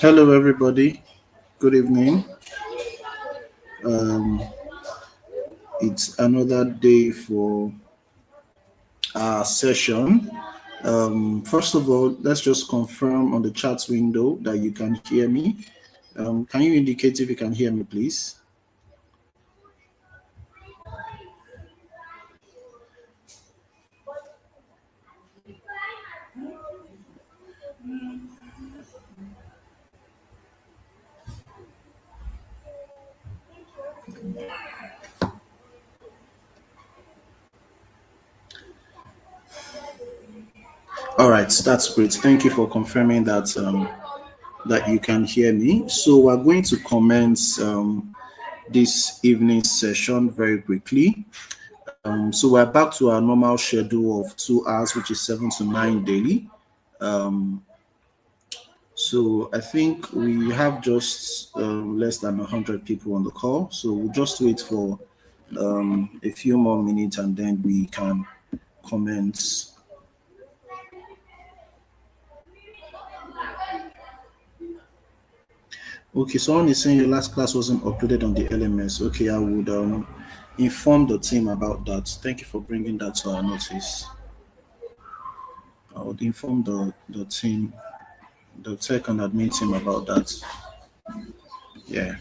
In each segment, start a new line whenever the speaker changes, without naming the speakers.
Hello, everybody. Good evening. Um, it's another day for our session. First of all, let's just confirm on the chat window that you can hear me. Can you indicate if you can hear me, please? All right, that's great. Thank you for confirming that you can hear me. So we're going to commence this evening session very quickly. So we're back to our normal schedule of 2 hours, which is 7 to 9 daily. Um, so I think we have just less than 100 people on the call. So we'll just wait for a few more minutes and then we can commence. Okay, someone is saying your last class wasn't uploaded on the LMS. Okay, I would inform the team about that. Thank you for bringing that to our notice. I would inform the team, the tech and admin team about that. Yeah.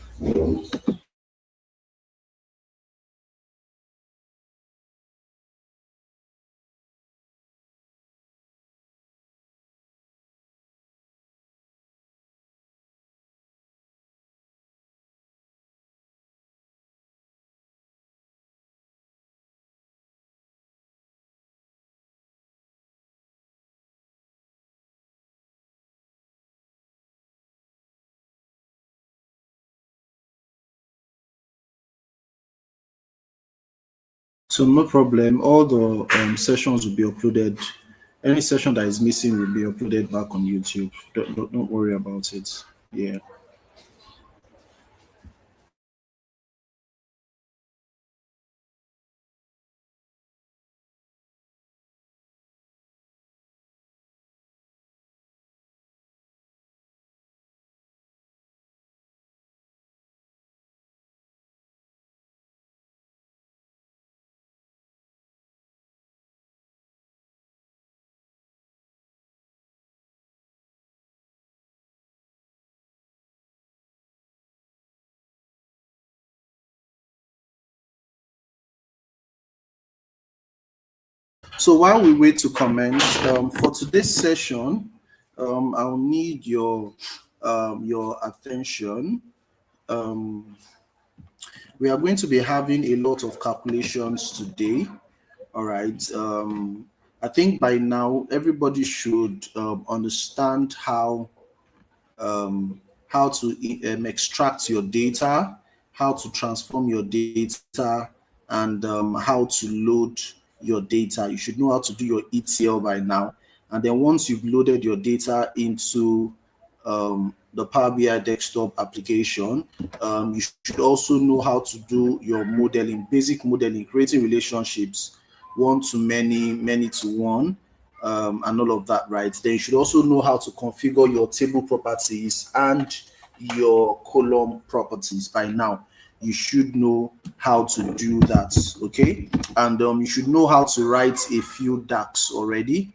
So no problem. All the sessions will be uploaded. Any session that is missing will be uploaded back on YouTube. Don't worry about it. Yeah. So while we wait to comment, for today's session, I'll need your attention. Um, we are going to be having a lot of calculations today. All right. I think by now everybody should understand um, how to extract your data, how to transform your data, and how to load your data. You should know how to do your ETL by now. And then once you've loaded your data into the Power BI desktop application, you should also know how to do your modeling, basic modeling, creating relationships, one to many, many to one, and all of that, right? Then you should also know how to configure your table properties and your column properties by now. You should know how to do that, okay? And you should know how to write a few DAX already,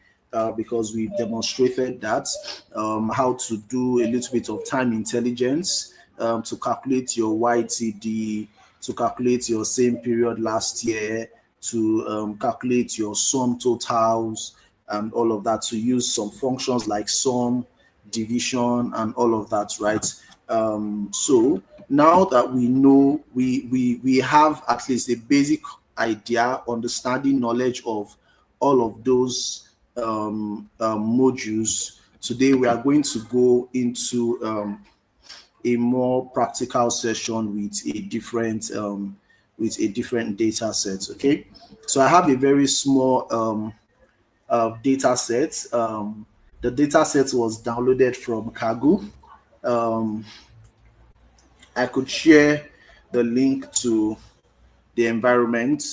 because we've demonstrated that, how to do a little bit of time intelligence, to calculate your YTD, to calculate your same period last year, to calculate your sum totals and all of that, to use some functions like sum, division, and all of that, right? So now that we know, we have at least a basic idea, understanding, knowledge of all of those modules. Today we are going to go into a more practical session with a different data set. Okay, so I have a very small data set. The data set was downloaded from Kaggle. Um, I could share the link to the environment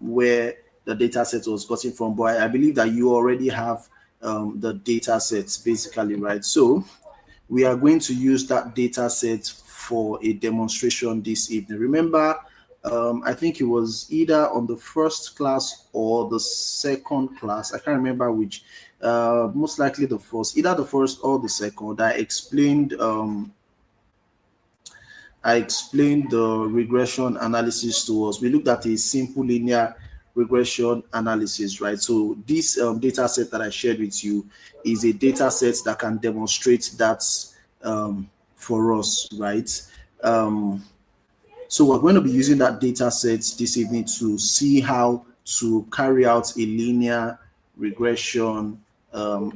where the data set was gotten from, but I believe that you already have the data sets basically, right? So we are going to use that data set for a demonstration this evening. Remember, I think it was either on the first class or the second class. I can't remember which. Most likely the first, either the first or the second. I explained the regression analysis to us. We looked at a simple linear regression analysis, right? So this data set that I shared with you is a data set that can demonstrate that for us, right? So we're going to be using that data set this evening to see how to carry out a linear regression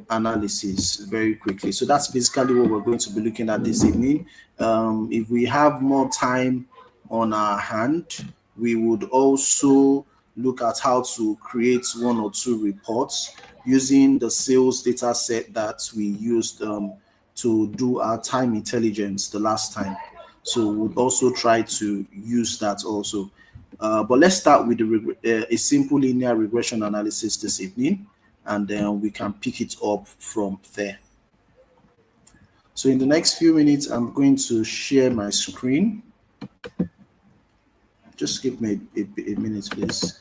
analysis very quickly. So that's basically what we're going to be looking at this evening. If we have more time on our hand, we would also look at how to create one or two reports using the sales data set that we used to do our time intelligence the last time. So we'll also try to use that also. But let's start with a simple linear regression analysis this evening, and then we can pick it up from there. So in the next few minutes, I'm going to share my screen. Just give me a minute, please.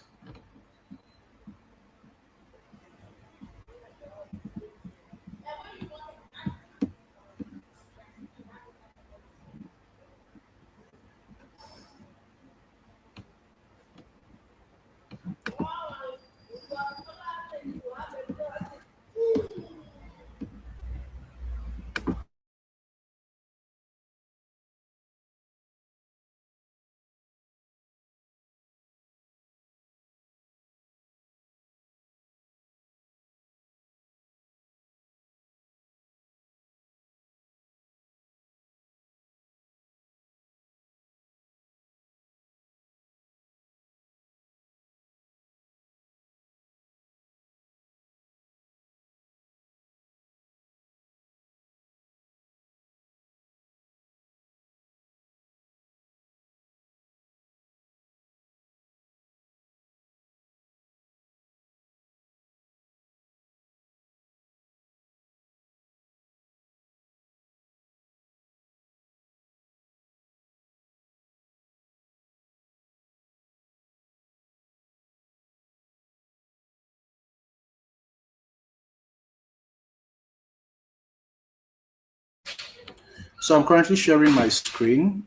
So I'm currently sharing my screen.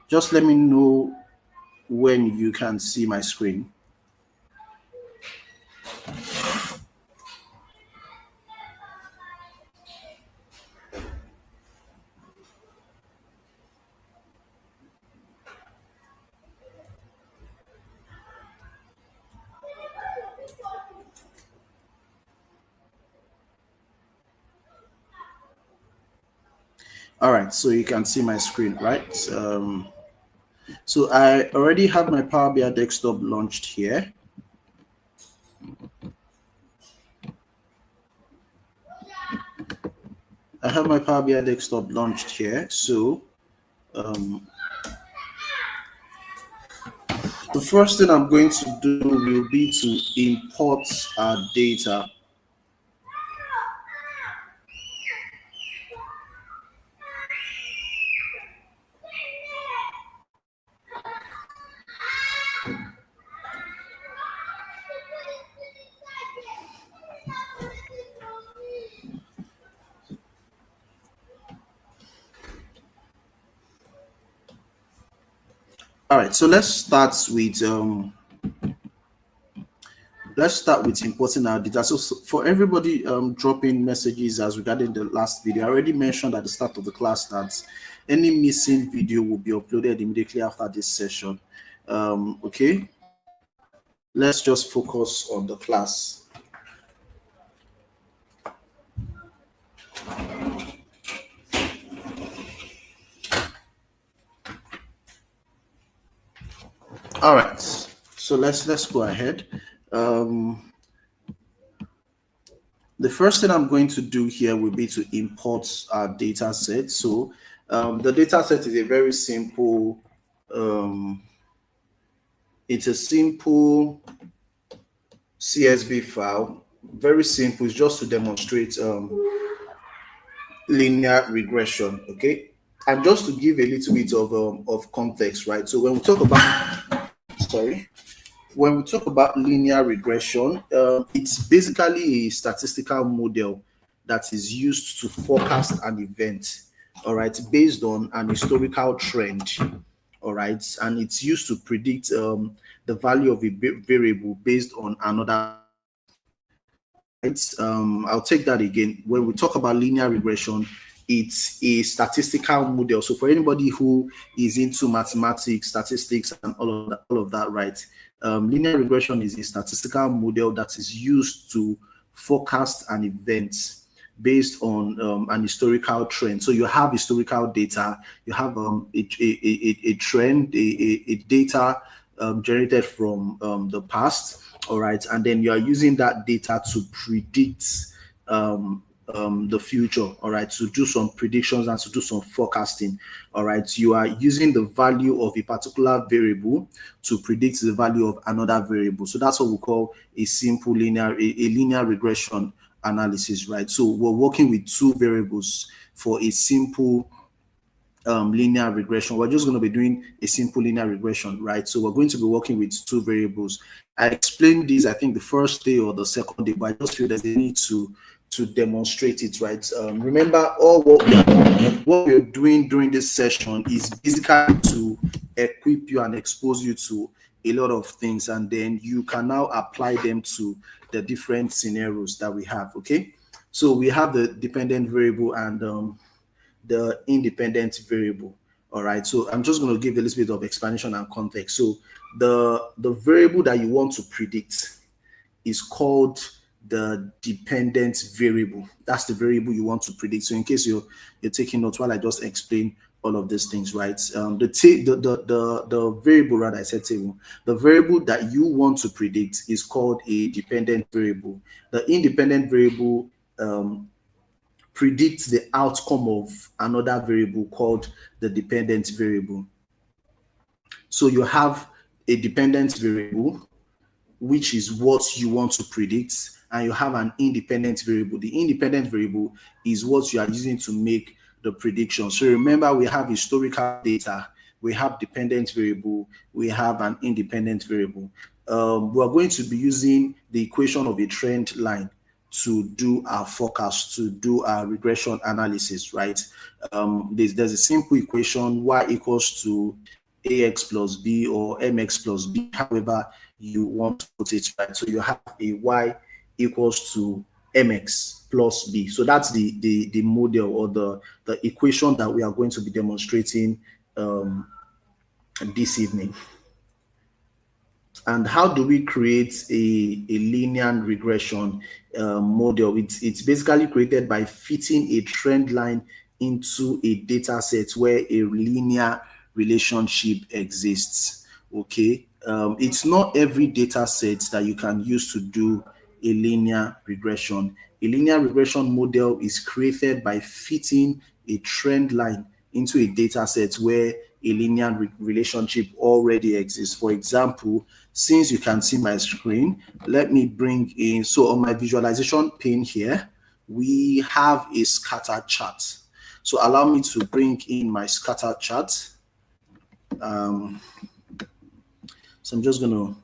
Just let me know when you can see my screen. All right, so you can see my screen, right? So I already have my Power BI desktop launched here. I have my Power BI desktop launched here. So the first thing I'm going to do will be to import our data. All right, so let's start with importing our data. So for everybody dropping messages as regarding the last video, I already mentioned at the start of the class that any missing video will be uploaded immediately after this session. Okay, let's just focus on the class. All right, so let's go ahead. The first thing I'm going to do here will be to import our data set. So the data set is a very simple, it's a simple CSV file, very simple. It's just to demonstrate the linear regression. Okay, and just to give a little bit of context, right? So when we talk about, sorry, when we talk about linear regression, it's basically a statistical model that is used to forecast an event, all right, based on an historical trend, all right, and it's used to predict the value of a variable based on another variable. All right, I'll take that again. When we talk about linear regression, it's a statistical model. So for anybody who is into mathematics, statistics, and all of that, right? Linear regression is a statistical model that is used to forecast an event based on an historical trend. So you have historical data, you have a trend, a data generated from the past, all right, and then you are using that data to predict the future, all right, to do some predictions and to do some forecasting, all right. You are using the value of a particular variable to predict the value of another variable. So that's what we call a simple a linear regression analysis, right? So we're working with two variables for a simple linear regression. We're just going to be doing a simple linear regression, right? So we're going to be working with two variables. I explained this, I think, the first day or the second day, but I just feel there's a need to demonstrate it, right? Remember, all what we're doing during this session is basically to equip you and expose you to a lot of things, and then you can now apply them to the different scenarios that we have. Okay, so we have the dependent variable and the independent variable. All right, so I'm just going to give a little bit of explanation and context. So the variable that you want to predict is called the dependent variable. That's the variable you want to predict. So in case you're taking notes while I just explain all of these things, right? The variable, rather, I said table. The variable that you want to predict is called a dependent variable. The independent variable predicts the outcome of another variable called the dependent variable. So you have a dependent variable, which is what you want to predict, and you have an independent variable. The independent variable is what you are using to make the prediction. So remember, we have historical data, we have dependent variable, we have an independent variable. We're going to be using the equation of a trend line to do our forecast, to do our regression analysis, right? There's a simple equation: y equals to ax plus b or mx plus b, however you want to put it, right? So you have a y equals to mx plus b. So that's the model or the equation that we are going to be demonstrating this evening. And how do we create a linear regression model? It's basically created by fitting a trend line into a data set where a linear relationship exists. Okay, it's not every data set that you can use to do a linear regression. A linear regression model is created by fitting a trend line into a data set where a linear relationship already exists. For example, since you can see my screen, let me bring in, so on my visualization pane here, we have a scatter chart. So allow me to bring in my scatter chart. So I'm just gonna,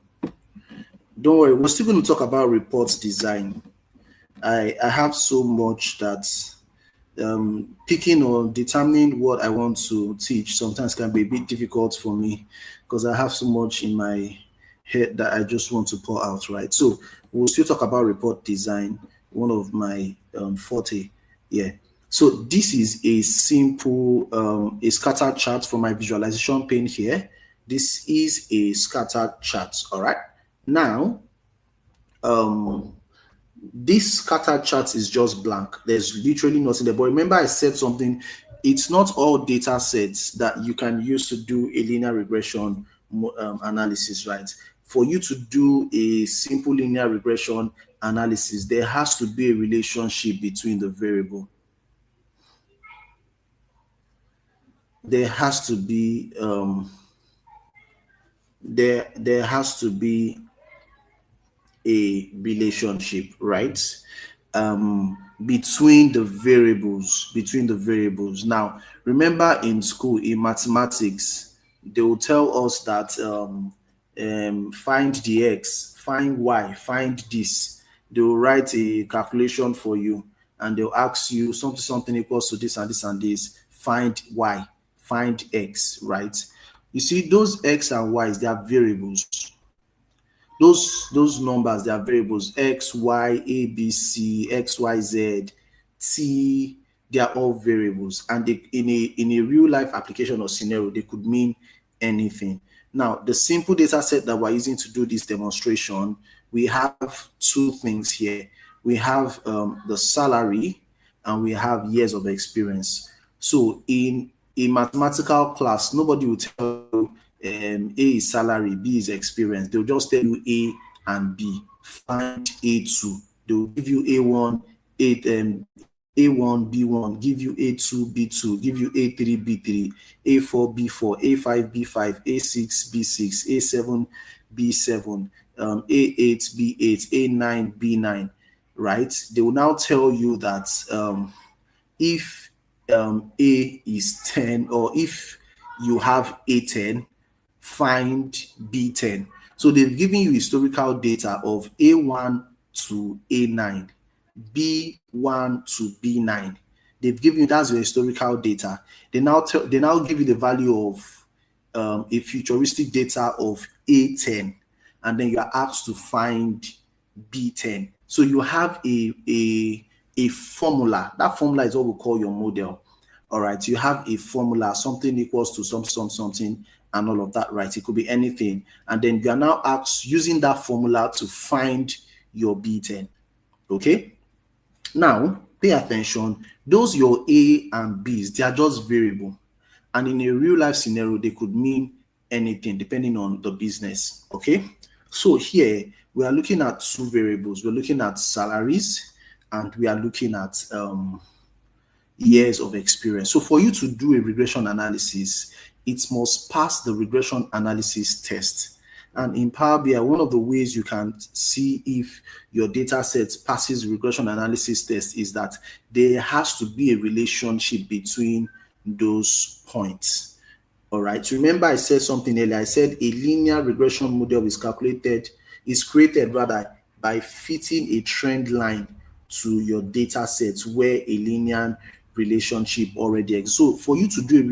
don't worry, we're still going to talk about report design. I have so much that picking or determining what I want to teach sometimes can be a bit difficult for me because I have so much in my head that I just want to pour out, right? So we'll still talk about report design, one of my forte. Yeah. So this is a simple a scatter chart for my visualization pane here. This is a scatter chart. All right. Now, this scatter chart is just blank. There's literally nothing there. But remember, I said something. It's not all data sets that you can use to do a linear regression analysis, right? For you to do a simple linear regression analysis, there has to be a relationship between the variable. There has to be there has to be a relationship, right? between the variables. Now, remember in school, in mathematics, they will tell us that find the x, find y, find this. They will write a calculation for you, and they'll ask you something equals to this and this and this. Find y, find x, right? You see, those x and y's, they are variables. Those numbers, they are variables: x, y, a, b, c, x, y, z, t. They are all variables, and they, in a real life application or scenario, they could mean anything. Now, the simple data set that we're using to do this demonstration, we have two things here. We have the salary, and we have years of experience. So in a mathematical class, nobody will tell you A is salary, B is experience. They'll just tell you A and B. Find A2. They'll give you A1, A1, B1, give you A2, B2, give you A3, B3, A4, B4, A5, B5, A6, B6, A7, B7, A8, B8, A9, B9, right? They will now tell you that if A is 10, or if you have A10, find B10. So they've given you historical data of A1 to A9, B1 to B9. They've given you, that's your historical data. They now give you the value of a futuristic data of A10, and then you are asked to find B10. So you have a formula. That formula is what we call your model. All right, you have a formula, something equals to something, and all of that, right? It could be anything. And then you are now asked, using that formula, to find your B10. Okay? Now, pay attention. Those your A and B's, they are just variable. And in a real life scenario, they could mean anything depending on the business. Okay? So here, we are looking at two variables. We're looking at salaries, and we are looking at years of experience. So for you to do a regression analysis, it must pass the regression analysis test. And in Power BI, one of the ways you can see if your data set passes regression analysis test is that there has to be a relationship between those points. All right. Remember, I said something earlier. I said a linear regression model is created by fitting a trend line to your data set where a linear relationship already exists. So for you to do a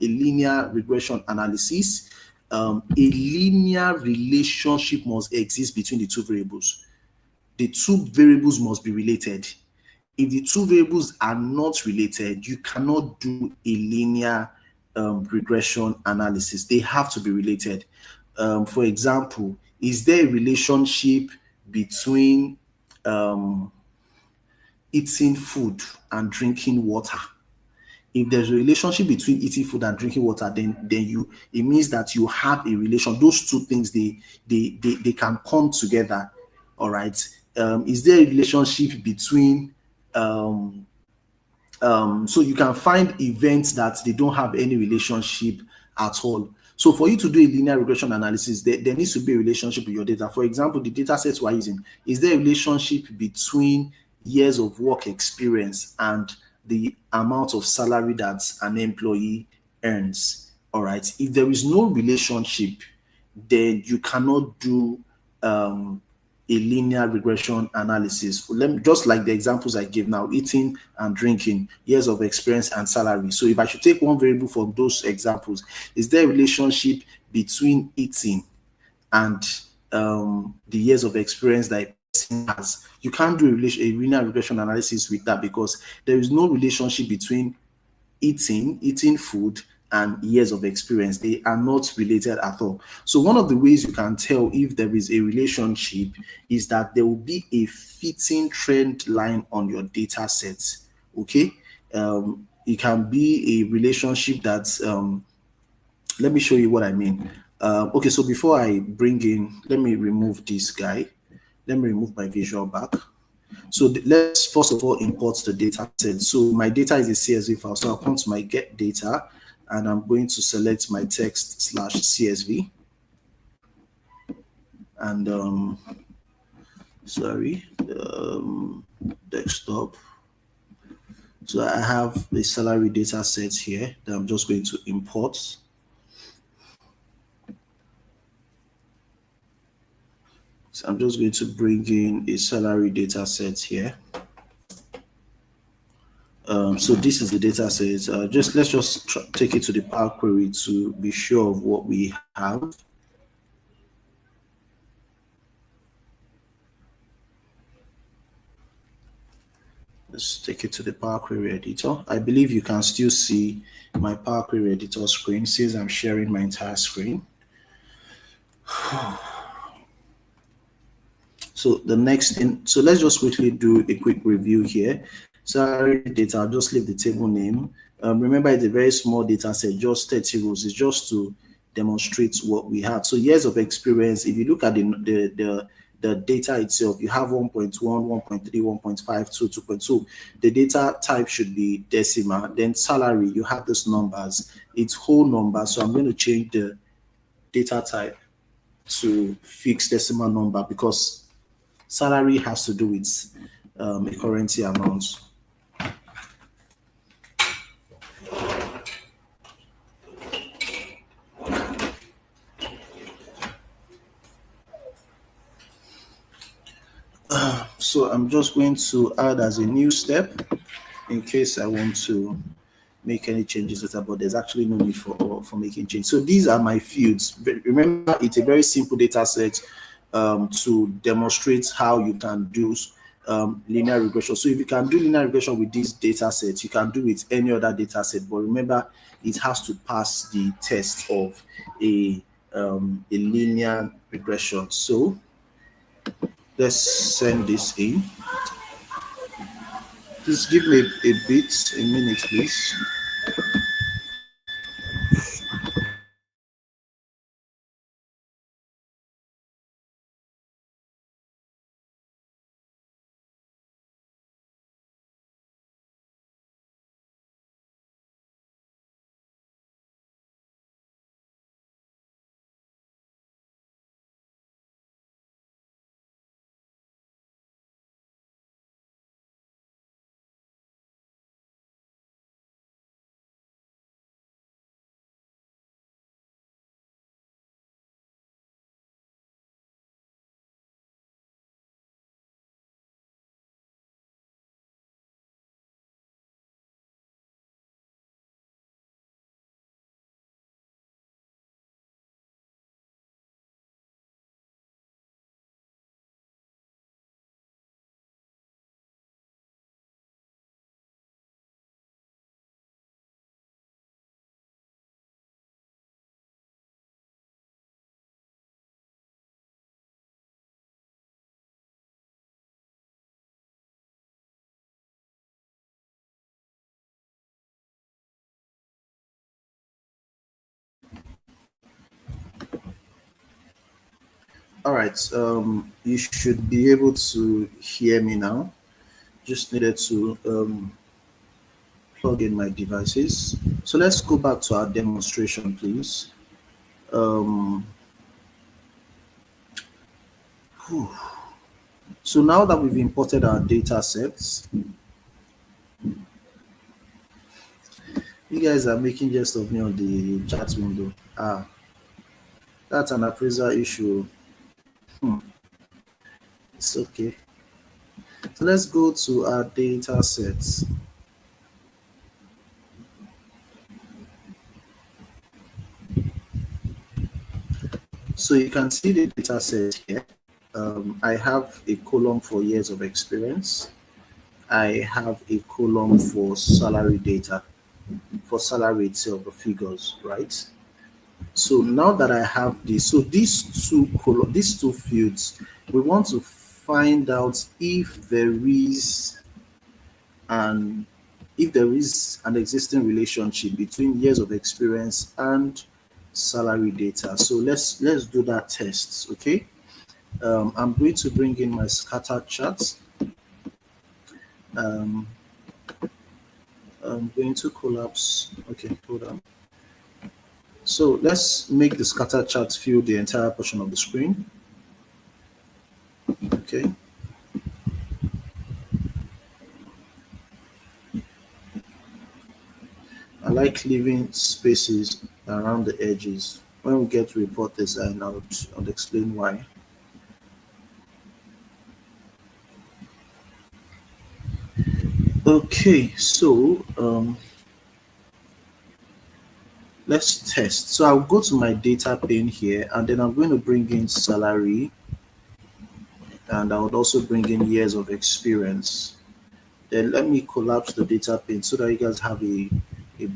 linear regression analysis, a linear relationship must exist between the two variables. The two variables must be related. If the two variables are not related, you cannot do a linear regression analysis. They have to be related. For example, is there a relationship between eating food and drinking water? If there's a relationship between eating food and drinking water, then it means that you have a relation. Those two things, they can come together. All right. Is there a relationship between so you can find events that they don't have any relationship at all. So for you to do a linear regression analysis, there needs to be a relationship with your data. For example, the data sets we're using, is there a relationship between years of work experience and the amount of salary that an employee earns? All right. If there is no relationship, then you cannot do a linear regression analysis. Just like the examples I gave now: eating and drinking, years of experience, and salary. So if I should take one variable from those examples, is there a relationship between eating and the years of experience that a person has? You can't do a linear regression analysis with that, because there is no relationship between eating food and years of experience. They are not related at all. So one of the ways you can tell if there is a relationship is that there will be a fitting trend line on your data set. Okay. It can be a relationship that's let me show you what I mean. Okay, so before I bring in, let me remove this guy. Let me remove my visual back. So let's first of all import the data set. So my data is a CSV file. So I'll come to my get data, and I'm going to select my text / CSV. And desktop. So I have the salary data set here that I'm just going to import. So I'm just going to bring in a salary data set here. So this is the data set. Let's just take it to the Power Query to be sure of what we have. Let's take it to the Power Query editor. I believe you can still see my Power Query editor screen since I'm sharing my entire screen. So the next thing, so let's just quickly do a quick review here. Salary data, I'll just leave the table name. Remember, it's a very small data set, just 30 rows. It's just to demonstrate what we have. So years of experience, if you look at the data itself, you have 1.1, 1.3, 1.5, 2, 2.2. The data type should be decimal. Then salary, you have those numbers. It's whole number. So I'm going to change the data type to fixed decimal number because salary has to do with a currency amount. So I'm just going to add as a new step in case I want to make any changes later, but there's actually no need for making change. So these are my fields. Remember, it's a very simple data set to demonstrate how you can do linear regression. So if you can do linear regression with this data set, you can do with any other data set. But remember, it has to pass the test of a linear regression. So let's send this in. Just give me a minute, please. All right. You should be able to hear me now. Just needed to plug in my devices. So let's go back to our demonstration, please. Um, so now that we've imported our data sets, you guys are making jest of me on the chat window. That's an appraiser issue. It's okay. So let's go to our data sets. So you can see the data set here. I have a column for years of experience. I have a column for salary data, for salary itself, the figures, right? So now that I have this, so these two fields, we want to find out if there is an existing relationship between years of experience and salary data. So let's do that test, okay? I'm going to bring in my scatter chart. I'm going to collapse. Okay, hold on. So let's make the scatter chart fill the entire portion of the screen. Okay. I like leaving spaces around the edges. When we get to report design, I'll explain why. Okay, so let's test. So I'll go to my data pane here, and then I'm going to bring in salary, and I would also bring in years of experience. Then let me collapse the data pane so that you guys have a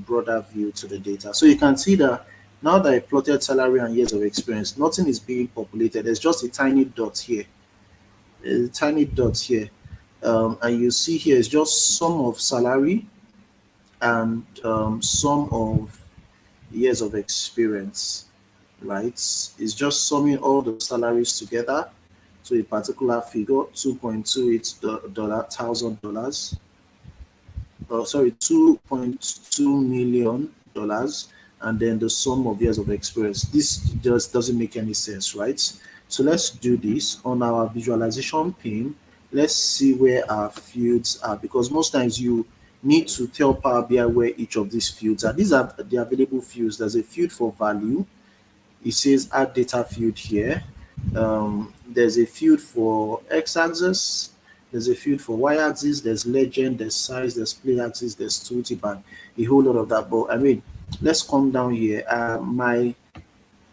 broader view to the data. So you can see that now that I plotted salary and years of experience, nothing is being populated. There's just a tiny dot here, a tiny dot here. And you see here is just sum of salary and sum of years of experience, right? It's just summing all the salaries together to a particular figure, $2.28 thousand, sorry, $2.2 million, and then the sum of years of experience. This just doesn't make any sense, right? So let's do this on our visualization pane. Let's see where our fields are, because most times you need to tell Power BI where each of these fields are. These are the available fields. There's a field for value. It says add data field here. There's a field for x-axis, there's a field for y-axis, there's legend, there's size, there's play axis, there's tooltip, and a whole lot of that. But I mean, let's come down here. My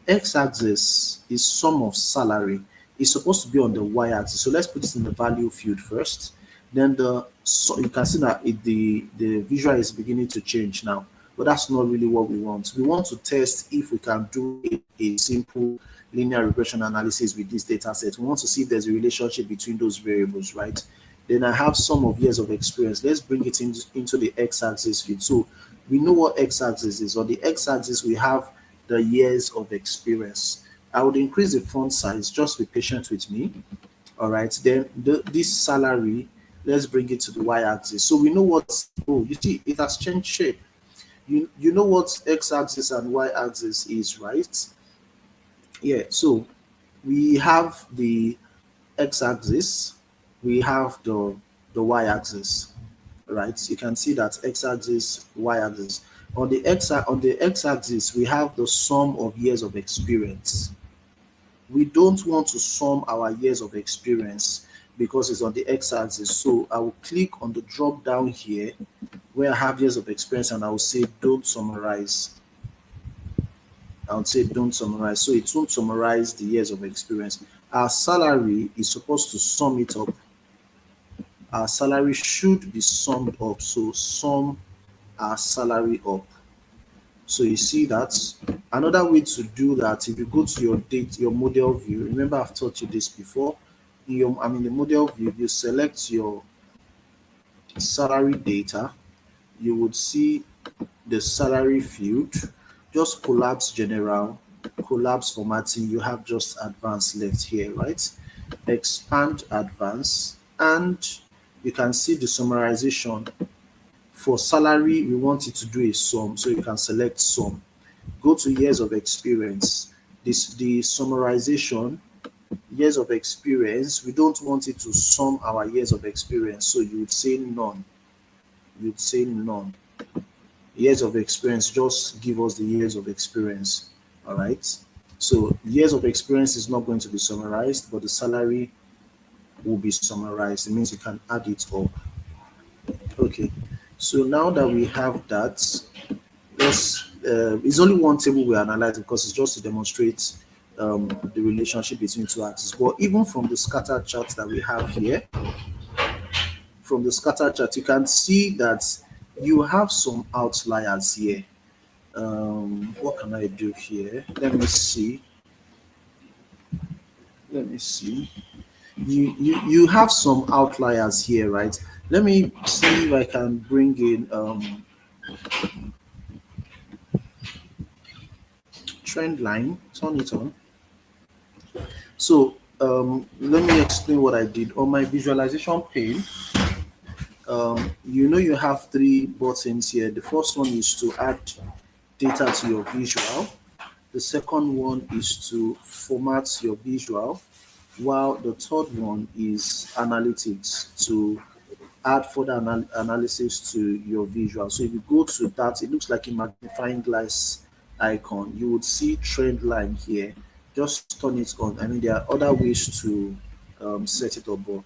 x-axis is sum of salary. It's supposed to be on the y-axis. So let's put it in the value field first. Then you can see that the visual is beginning to change now. But that's not really what we want. We want to test if we can do a simple linear regression analysis with this data set. We want to see if there's a relationship between those variables, right? Then I have sum of years of experience. Let's bring it into the x-axis field. So we know what x-axis is. On the x-axis, we have the years of experience. I would increase the font size. Just be patient with me. All right. Then this salary, let's bring it to the y-axis. So we know what, oh, you see, it has changed shape. You know what x-axis and y-axis is, right? Yeah, so we have the x-axis, we have the y-axis, right? You can see that x-axis, y-axis. On the x-axis, we have the sum of years of experience. We don't want to sum our years of experience because it's on the x-axis. So I will click on the drop down here where I have years of experience, and I will say don't summarize. I would say don't summarize. So it won't summarize the years of experience. Our salary is supposed to sum it up. Our salary should be summed up. So sum our salary up. So you see that. Another way to do that, if you go to your model view, remember I've taught you this before. In the model view, you select your salary data, you would see the salary field. Just collapse general, collapse formatting. You have just advanced left here, right? Expand advanced, and you can see the summarization. For salary, we want it to do a sum, so you can select sum. Go to years of experience. The summarization, years of experience, we don't want it to sum our years of experience, so you would say none. You'd say none. Years of experience, just give us the years of experience. All right. So years of experience is not going to be summarized, but the salary will be summarized. It means you can add it up. Okay. So now that we have that, it's only one table we analyze because it's just to demonstrate the relationship between two axes. But even from the scatter chart that we have here, from the scatter chart, you can see that you have some outliers here. What can I do here? Let me see. You have some outliers here, right? Let me see if I can bring in trend line. Turn it on. So let me explain what I did on my visualization pane. You have three buttons here. The first one is to add data to your visual. The second one is to format your visual, while the third one is analytics, to add further analysis to your visual. So if you go to that, it looks like a magnifying glass icon. You would see trend line here. Just turn it on. I mean, there are other ways to set it up, but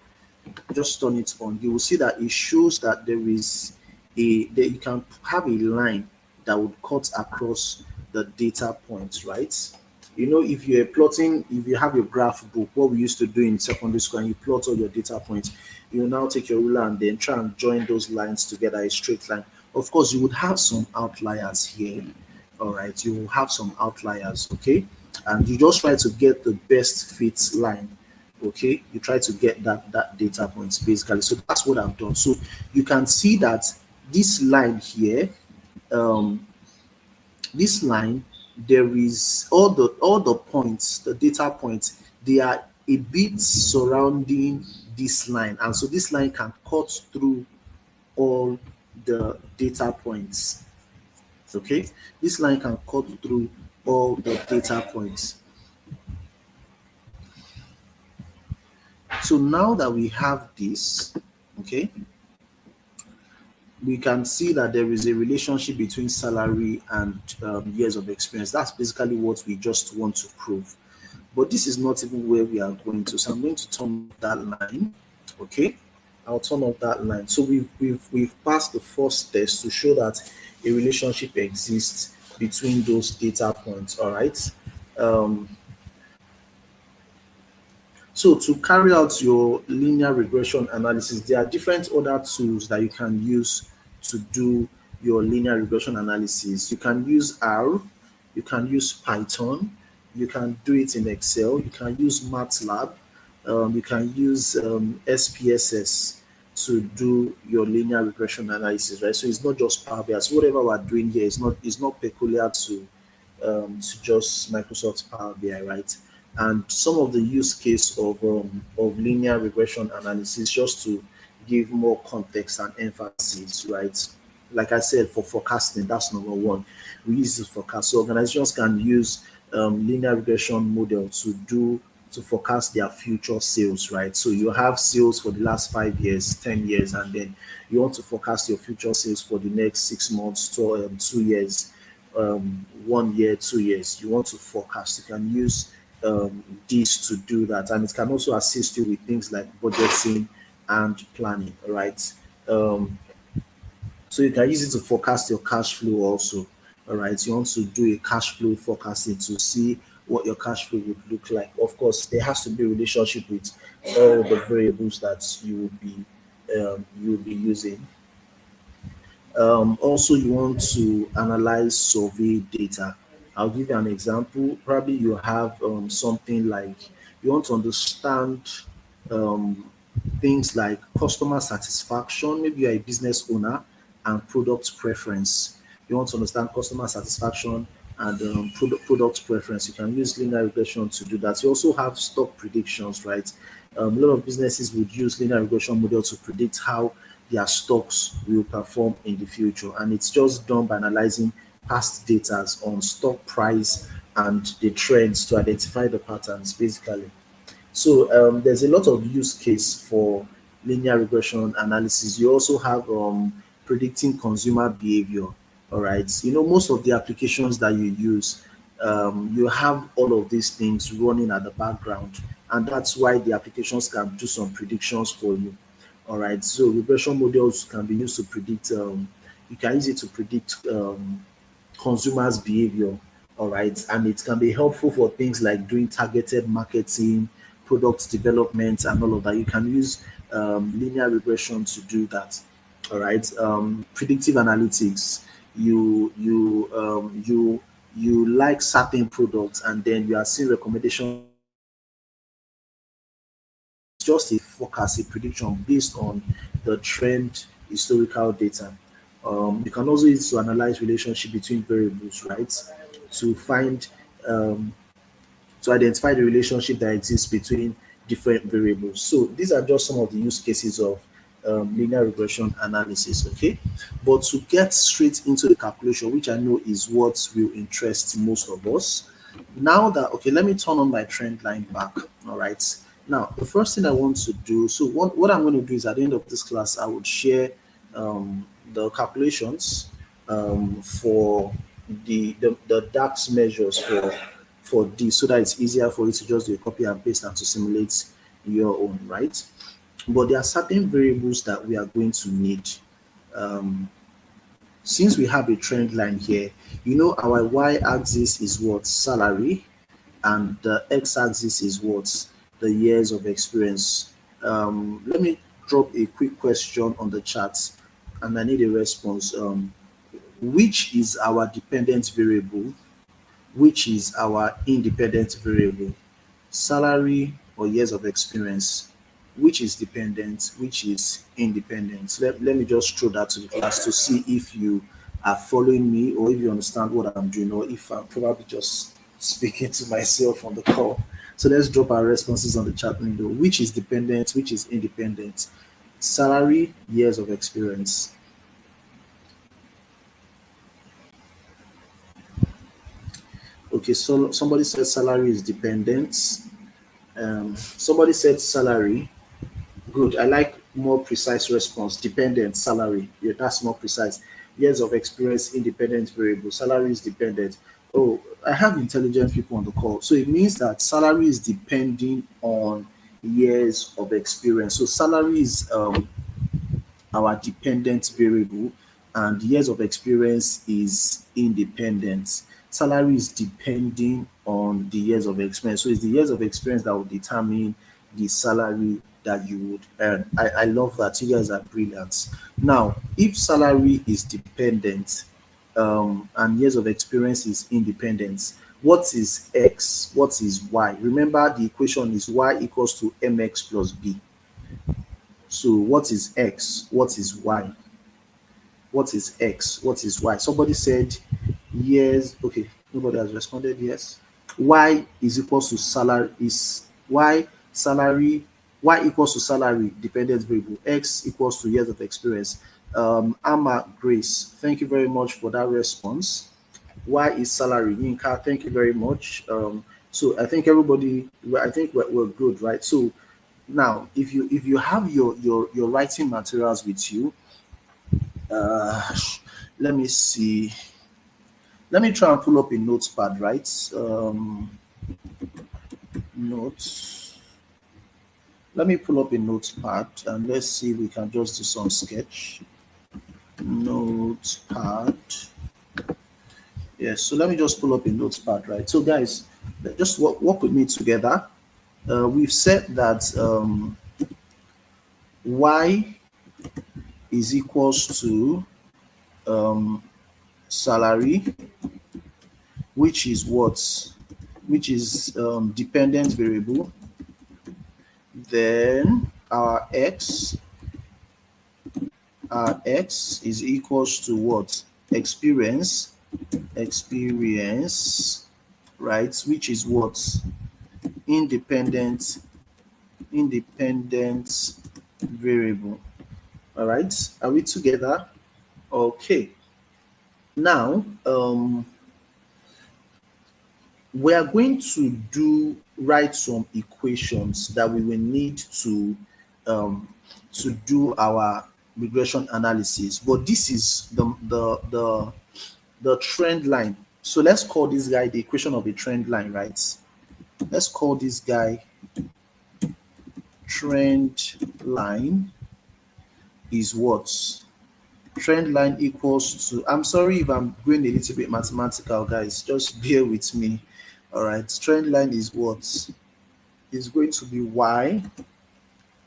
just turn it on. You will see that it shows that there is that you can have a line that would cut across the data points, right? You know, if you're plotting, if you have your graph book, what we used to do in secondary school, and you plot all your data points, you now take your ruler and then try and join those lines together, a straight line. Of course, you would have some outliers here. All right, you will have some outliers, okay? And you just try to get the best fit line. Okay, you try to get that data points basically. So that's what I've done. So you can see that this line here, um this line, there is all the points, the data points, they are a bit surrounding this line, and so this line can cut through all the data points. Okay, this line can cut through all the data points. So now that we have this, okay, we can see that there is a relationship between salary and years of experience. That's basically what we just want to prove. But this is not even where we are going to. So I'm going to turn off that line. Okay, I'll turn off that line. So we've passed the first test to show that a relationship exists between those data points. All right. Um, So to carry out your linear regression analysis, there are different other tools that you can use to do your linear regression analysis. You can use R, you can use Python, you can do it in Excel, you can use MATLAB, you can use SPSS to do your linear regression analysis, right? So it's not just Power BI. So whatever we're doing here is not peculiar to just Microsoft Power BI, right? And some of the use case of linear regression analysis, just to give more context and emphasis, right? Like I said, for forecasting, that's number one. We use it for forecast. So organizations can use linear regression model to forecast their future sales, right? So you have sales for the last 5 years, 10 years, and then you want to forecast your future sales for the next 6 months to 2 years, 1 year, 2 years. You want to forecast. You can use this to do that, and it can also assist you with things like budgeting and planning, right? Um, so you can use it to forecast your cash flow also. All right. You want to do a cash flow forecasting to see what your cash flow would look like. Of course, there has to be a relationship with all the variables that you will be using. Also, you want to analyze survey data. I'll give you an example. Probably you have something like you want to understand um, things like customer satisfaction. Maybe you're a business owner and product preference. You want to understand customer satisfaction and product preference. You can use linear regression to do that. You also have stock predictions, right? A lot of businesses would use linear regression model to predict how their stocks will perform in the future. And it's just done by analyzing past data on stock price and the trends to identify the patterns, basically. So there's a lot of use case for linear regression analysis. You also have predicting consumer behavior. All right. You know, most of the applications that you use, you have all of these things running at the background, and that's why the applications can do some predictions for you. All right. So regression models can be used to predict. You can use it to predict consumers' behavior. All right. And it can be helpful for things like doing targeted marketing, product development, and all of that. You can use linear regression to do that. All right. Predictive analytics. You like certain products, and then you are seeing recommendations. Just a forecast, a prediction based on the trend historical data. You can also use to analyze relationship between variables, right? To find to identify the relationship that exists between different variables. So these are just some of the use cases of linear regression analysis. Okay, but to get straight into the calculation, which I know is what will interest most of us. Now that, okay, let me turn on my trend line back. All right, Now, the first thing I want to do, so what I'm going to do is at the end of this class, I would share the calculations for the DAX measures for this, so that it's easier for you to just do a copy and paste and to simulate your own, right? But there are certain variables that we are going to need. Um, since we have a trend line here, our y-axis is what? Salary, and the x-axis is what? The years of experience. Let me drop a quick question on the chat, and I need a response. Which is our dependent variable? Which is our independent variable? Salary or years of experience? Which is dependent, which is independent? Let me just throw that to the class to see if you are following me, or if you understand what I'm doing, or if I'm probably just speaking to myself on the call. So let's drop our responses on the chat window. Which is dependent, which is independent? Salary, years of experience. Okay, so somebody said salary is dependent. Somebody said salary. Good. I like more precise response. Dependent, salary. Yeah, that's more precise. Years of experience, independent variable. Salary is dependent. Oh, I have intelligent people on the call. So it means that salary is depending on years of experience. So salary is our dependent variable, and years of experience is independent. Salary is depending on the years of experience. So it's the years of experience that will determine the salary that you would earn. I love that. You guys are brilliant. Now, if salary is dependent and years of experience is independent, what is X? What is Y? Remember, the equation is Y equals to MX plus B. So what is X? What is Y? What is X? What is Y? Somebody said yes. Okay, nobody has responded yes. Y is equals to salary, is Y salary, Y equals to salary, dependent variable. X equals to years of experience. Amma Grace, thank you very much for that response. Y is salary. Yinka, thank you very much. So I think everybody, I think we're good, right? So now, if you have your writing materials with you, let me see. Let me try and pull up a notepad, right? Notes. Let me pull up a notepad and let's see if we can just do some sketch. Notepad. Yes, so let me just pull up a notepad, right? So guys, just work with me together. We've said that y is equals to salary, which is what? Which is dependent variable. Then our x is equals to what? Experience, right? Which is what? Independent variable. All right, are we together? Okay. Now, we are going to write some equations that we will need to do our regression analysis. But this is the trend line. So let's call this guy the equation of a trend line, right? Let's call this guy trend line is what? Trend line equals to, I'm sorry if I'm going a little bit mathematical, guys, just bear with me. All right, trend line is what? Is going to be y,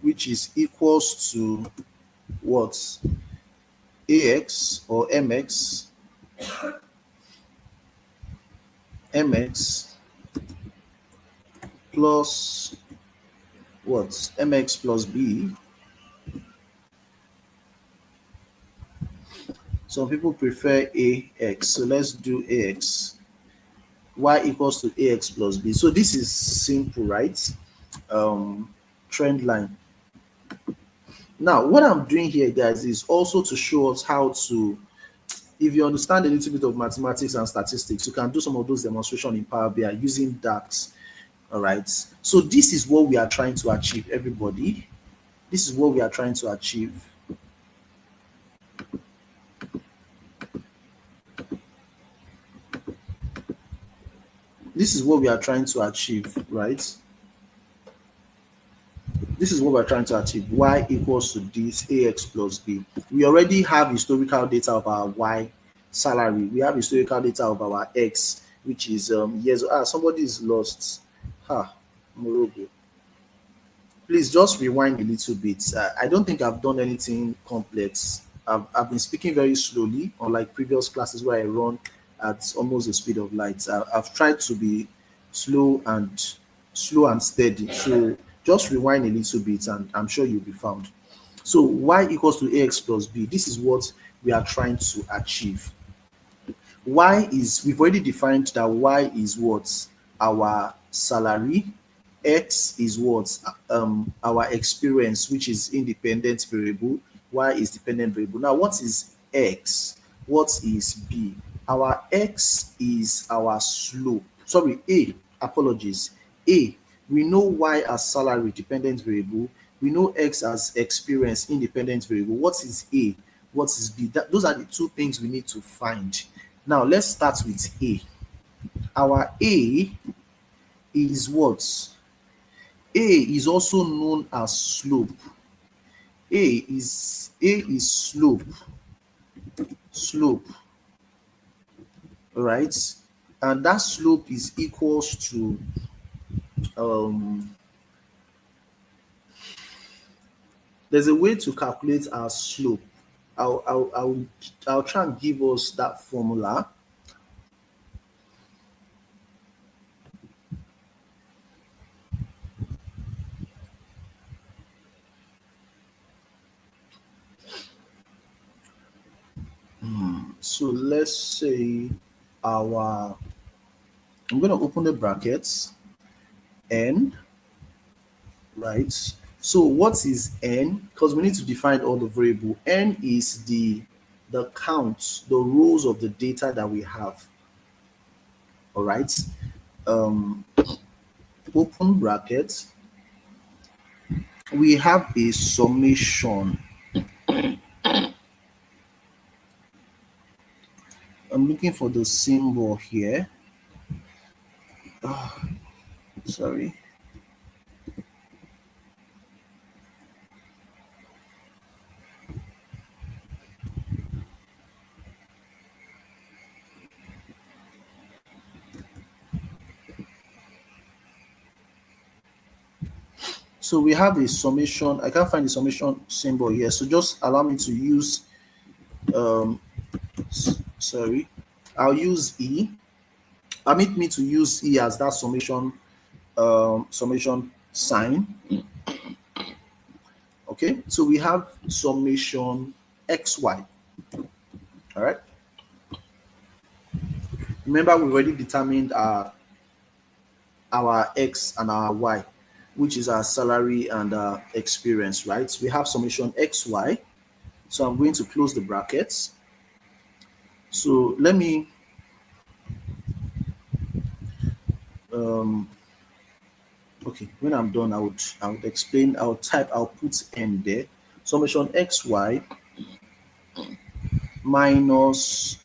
which is equals to what? Ax or mx plus what? Mx plus b. Some people prefer ax, so let's do ax. Y equals to ax plus b. So this is simple, right? Trend line. Now, what I'm doing here, guys, is also to show us how to, if you understand a little bit of mathematics and statistics, you can do some of those demonstrations in Power BI using DAX. All right. So this is what we are trying to achieve, everybody. This is what we are trying to achieve. This is what we are trying to achieve, right? This is what we're trying to achieve. Y equals to this ax plus b. We already have historical data of our y salary. We have historical data of our x, which is years. Somebody is lost. Morogo. Please just rewind a little bit. I don't think I've done anything complex. I've been speaking very slowly, unlike previous classes where I run at almost the speed of light. I've tried to be slow and steady. So just rewind a little bit, and I'm sure you'll be found. So y equals to ax plus b. This is what we are trying to achieve. Y is, we've already defined that y is what? Our salary. X is what? Our experience, which is independent variable. Y is dependent variable. Now, what is X? What is B? Our X is our slope. Sorry, A. Apologies. A. We know Y as salary, dependent variable. We know X as experience, independent variable. What is A? What is B? Those are the two things we need to find. Now, let's start with A. Our A is what? A is also known as slope. A is slope, all right? And that slope is equals to there's a way to calculate our slope. I'll try and give us that formula. So let's say I'm going to open the brackets, n, right? So what is n? Because we need to define all the variable. N is the count, the rows of the data that we have. All right. Open bracket. We have a summation. I'm looking for the symbol here. Sorry. So we have a summation. I can't find the summation symbol here. So just allow me to use, sorry, I'll use E. Permit me to use E as that summation sign. Okay, so we have summation xy. All right. Remember, we already determined our x and our y, which is our salary and our experience, right? We have summation xy. So I'm going to close the brackets. So let me okay, when I'm done, I would explain, I'll put n there. Summation xy minus,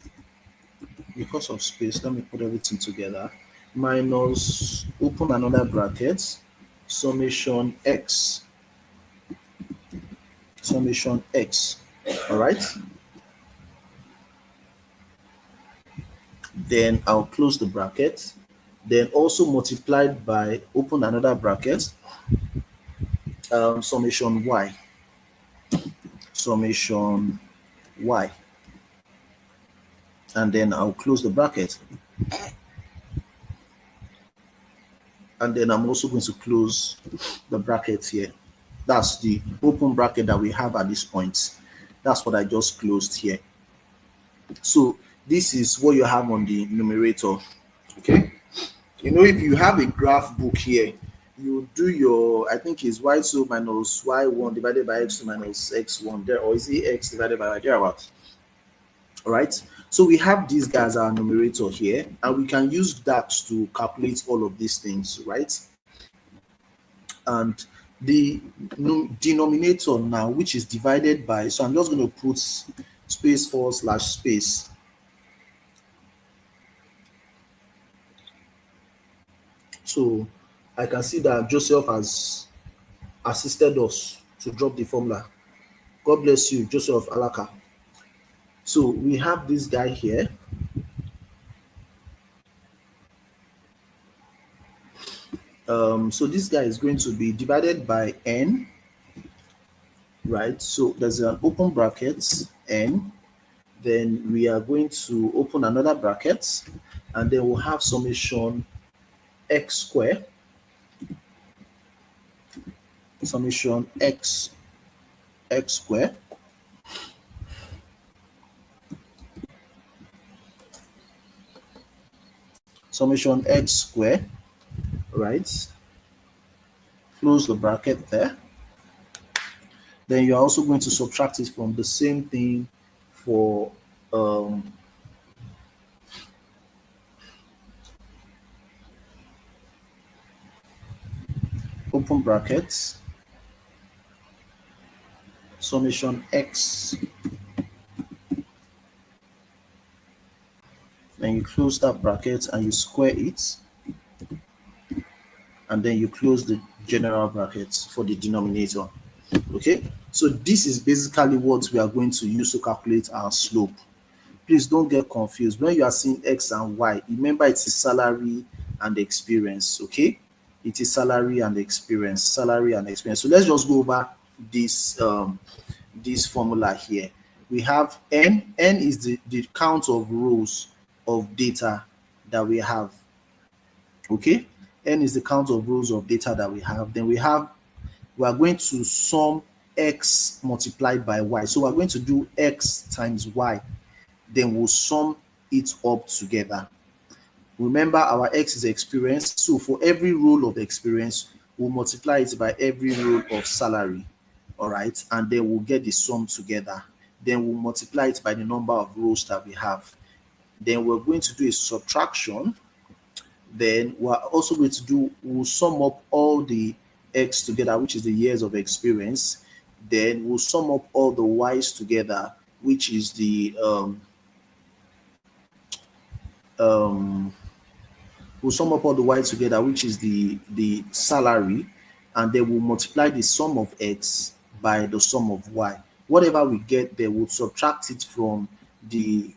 because of space, let me put everything together, minus, open another bracket, summation x. All right. Then I'll close the bracket. Then also multiplied by, open another bracket, summation y. And then I'll close the bracket. And then I'm also going to close the bracket here. That's the open bracket that we have at this point. That's what I just closed here. So this is what you have on the numerator. Okay. You know, if you have a graph book here, you do your, I think it's y2 minus y1 divided by x2 minus x1 there, or is it x divided by y thereabout? All right. So we have these guys, our numerator here, and we can use that to calculate all of these things, right? and the denominator now, which is divided by, so I'm just going to put space forward slash space. So I can see that Joseph has assisted us to drop the formula. God bless you, Joseph Alaka. So we have this guy here. So this guy is going to be divided by n, right? So there's an open bracket n, then we are going to open another bracket, and then we'll have summation x square, summation x square, summation x square, right? Close the bracket there. Then you're also going to subtract it from the same thing for open brackets, summation x, then you close that bracket and you square it, and then you close the general bracket for the denominator. Okay, so this is basically what we are going to use to calculate our slope. Please don't get confused when you are seeing x and y. Remember, it is salary and experience. Okay, it is salary and experience, salary and experience. So let's just go over this formula here. We have n. N is the count of rows of data that we have. Okay, n is the count of rows of data that we have. Then we are going to sum x multiplied by y. So we're going to do x times y, then we'll sum it up together. Remember, our x is experience, so for every row of experience, we'll multiply it by every row of salary. All right, and then we'll get the sum together. Then we'll multiply it by the number of rows that we have. Then we're going to do a subtraction. Then we're also going to we'll sum up all the x together, which is the years of experience. Then we'll sum up all the y's together, which is the we'll sum up all the y together, which is the salary, and then we'll multiply the sum of x by the sum of y. Whatever we get there, we'll subtract it from the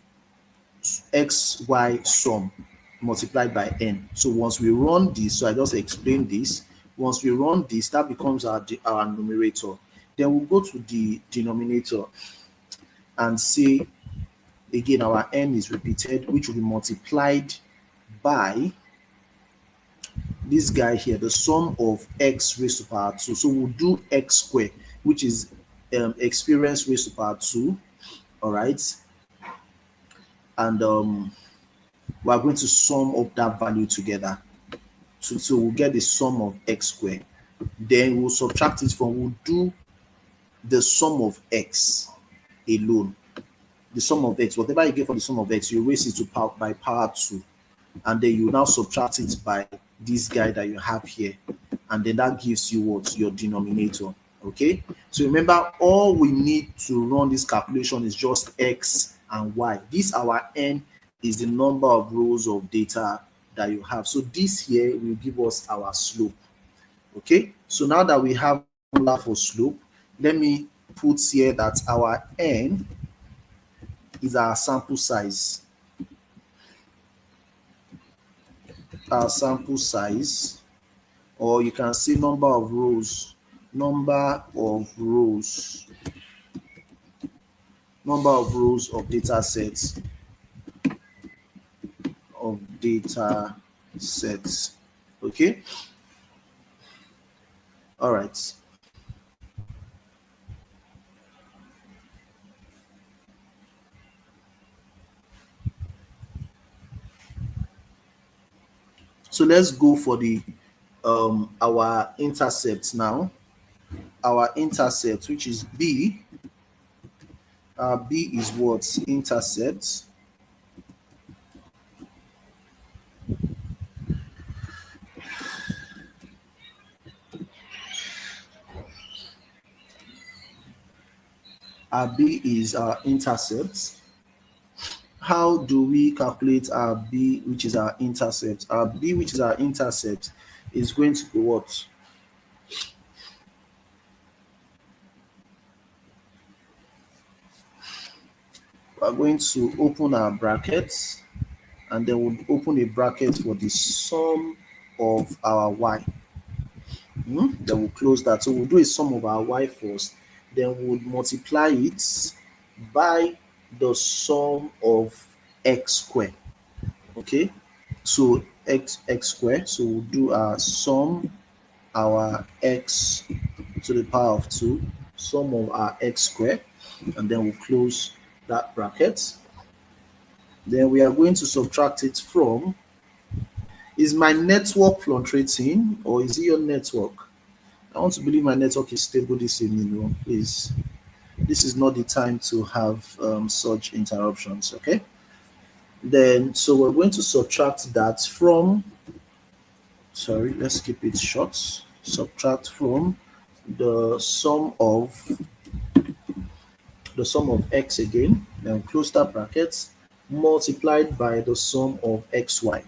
xy sum multiplied by n. So once we run this, so I just explained this. Once we run this, that becomes our numerator. Then we'll go to the denominator and say again our n is repeated, which will be multiplied by this guy here, the sum of x raised to power 2. So we'll do x squared, which is experience raised to power 2. All right, and we are going to sum up that value together. So we'll get the sum of x squared. Then we'll subtract it from, we'll do the sum of x alone. The sum of x, whatever you get for the sum of x, you raise it to by power 2. And then you now subtract it by this guy that you have here. And then that gives you what? Your denominator. Okay? So remember, all we need to run this calculation is just x and y. This, our n, is the number of rows of data that you have. So this here will give us our slope. Okay? So now that we have formula for slope, let me put here that our n is our sample size. Our sample size, or you can see number of rows, number of rows of data sets, okay. All right, so let's go for the our intercept now. Our intercept, which is b. B is what? Intercept. our B is our intercept. How do we calculate our B, which is our intercept? Our B, which is our intercept, is going to be what? We're going to open our brackets, and then we'll open a bracket for the sum of our y. Then we'll close that. So we'll do a sum of our y first, then we'll multiply it by the sum of x squared. Okay, so x squared. So we'll do our sum our x to the power of 2, sum of our x squared, and then we'll close that bracket. Then we are going to subtract it from, is my network fluctuating or is it your network? I want to believe my network is stable this evening. Please, this is not the time to have such interruptions. Okay, then so we're going to subtract that from, sorry, let's keep it short, subtract from the sum of x again, then close that bracket, multiplied by the sum of xy.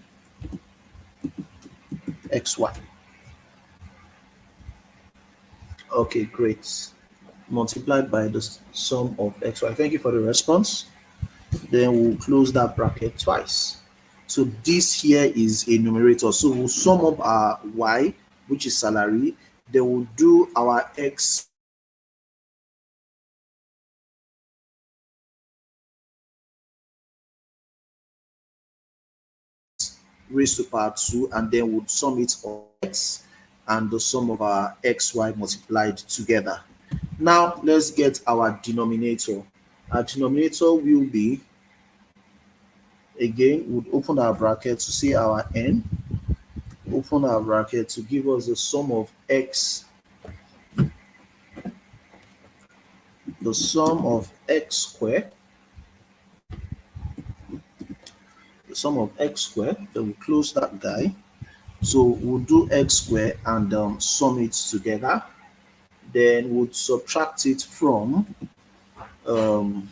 Okay, great. Multiplied by the sum of xy. Thank you for the response. Then we'll close that bracket twice. So this here is a numerator. So we'll sum up our y, which is salary. Then we'll do our x raised to power 2, and then we'll sum it of x and the sum of our xy multiplied together. Now let's get our denominator. Our denominator will be, again, we'll open our bracket to see our n, open our bracket to give us the sum of x, the sum of x squared, the sum of x squared. Then we'll close that guy. So we'll do x squared and sum it together. Then we'll subtract it from the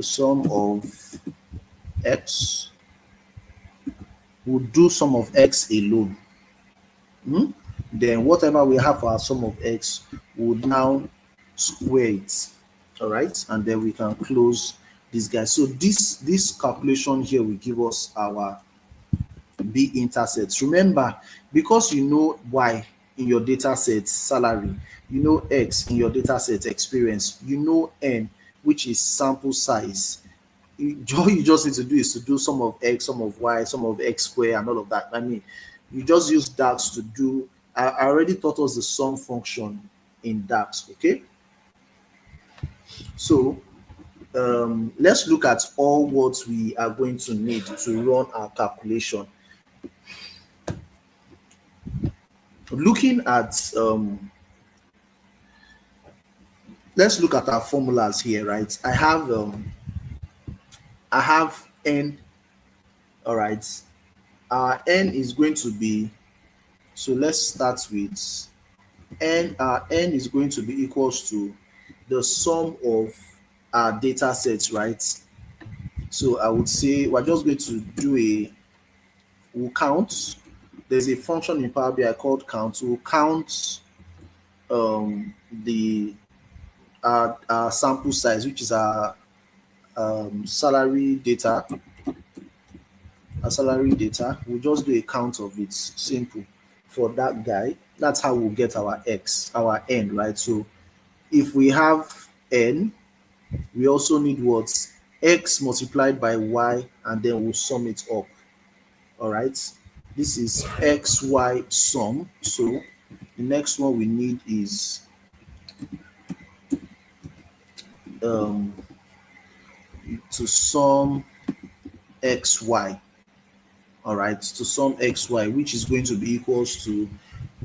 sum of x. We'll do sum of x alone. Then whatever we have for our sum of x, we'll now square it. All right, and then we can close this guy. So this calculation here will give us our B intercepts. Remember, because you know y in your data set salary, you know x in your data set experience, you know n, which is sample size. All you just need to do is to do sum of x, sum of y, sum of x square, and all of that. I mean, you just use DAX to do. I already taught us the sum function in DAX. Okay, so let's look at all what we are going to need to run our calculation. Looking at let's look at our formulas here, right? I have n. All right, our n is going to be, so let's start with n. Our n is going to be equals to the sum of our data sets, right? So I would say we're just going to do we'll count. There's a function in Power BI called count. We'll count the our sample size, which is our salary data. Our salary data. We'll just do a count of it. Simple. For that guy, that's how we'll get our x, our n, right? So if we have n, we also need what? X multiplied by y, and then we'll sum it up. All right, this is xy sum. So the next one we need is to sum xy. All right, to sum xy, which is going to be equals to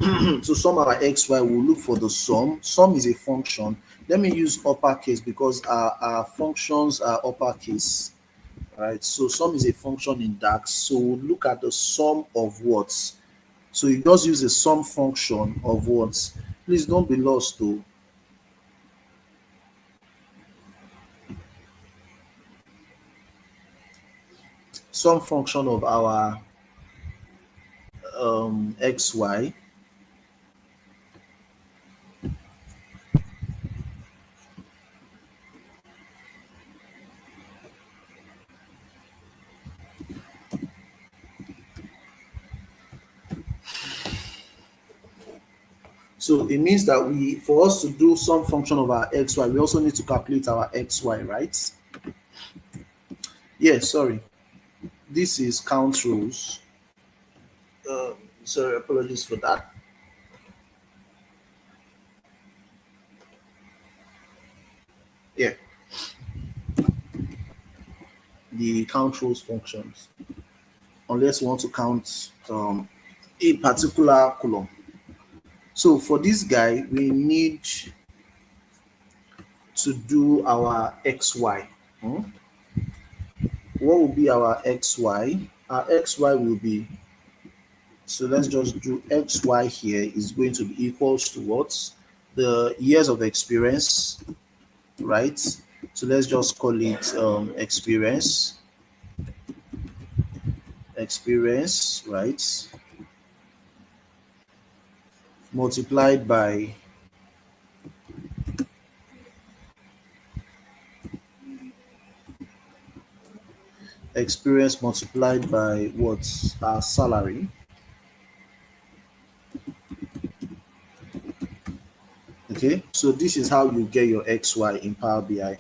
to sum our xy, we'll look for the sum. Sum is a function. Let me use uppercase because our functions are uppercase. All right, so sum is a function in DAX. So we'll look at the sum of what. So you just use a sum function of what. Please don't be lost though. some function of our xy. So it means that for us to do some function of our xy, we also need to calculate our xy, right? Yeah, sorry. This is count rows. Sorry, apologies for that. Yeah, the count rows functions. Unless we want to count a particular column. So for this guy, we need to do our xy. Hmm? What will be our xy? Our xy will be, so let's just do xy here is going to be equals to what? The years of experience, right? So let's just call it experience, right? Multiplied by experience multiplied by what? Our salary. Okay, so this is how you get your xy in Power BI.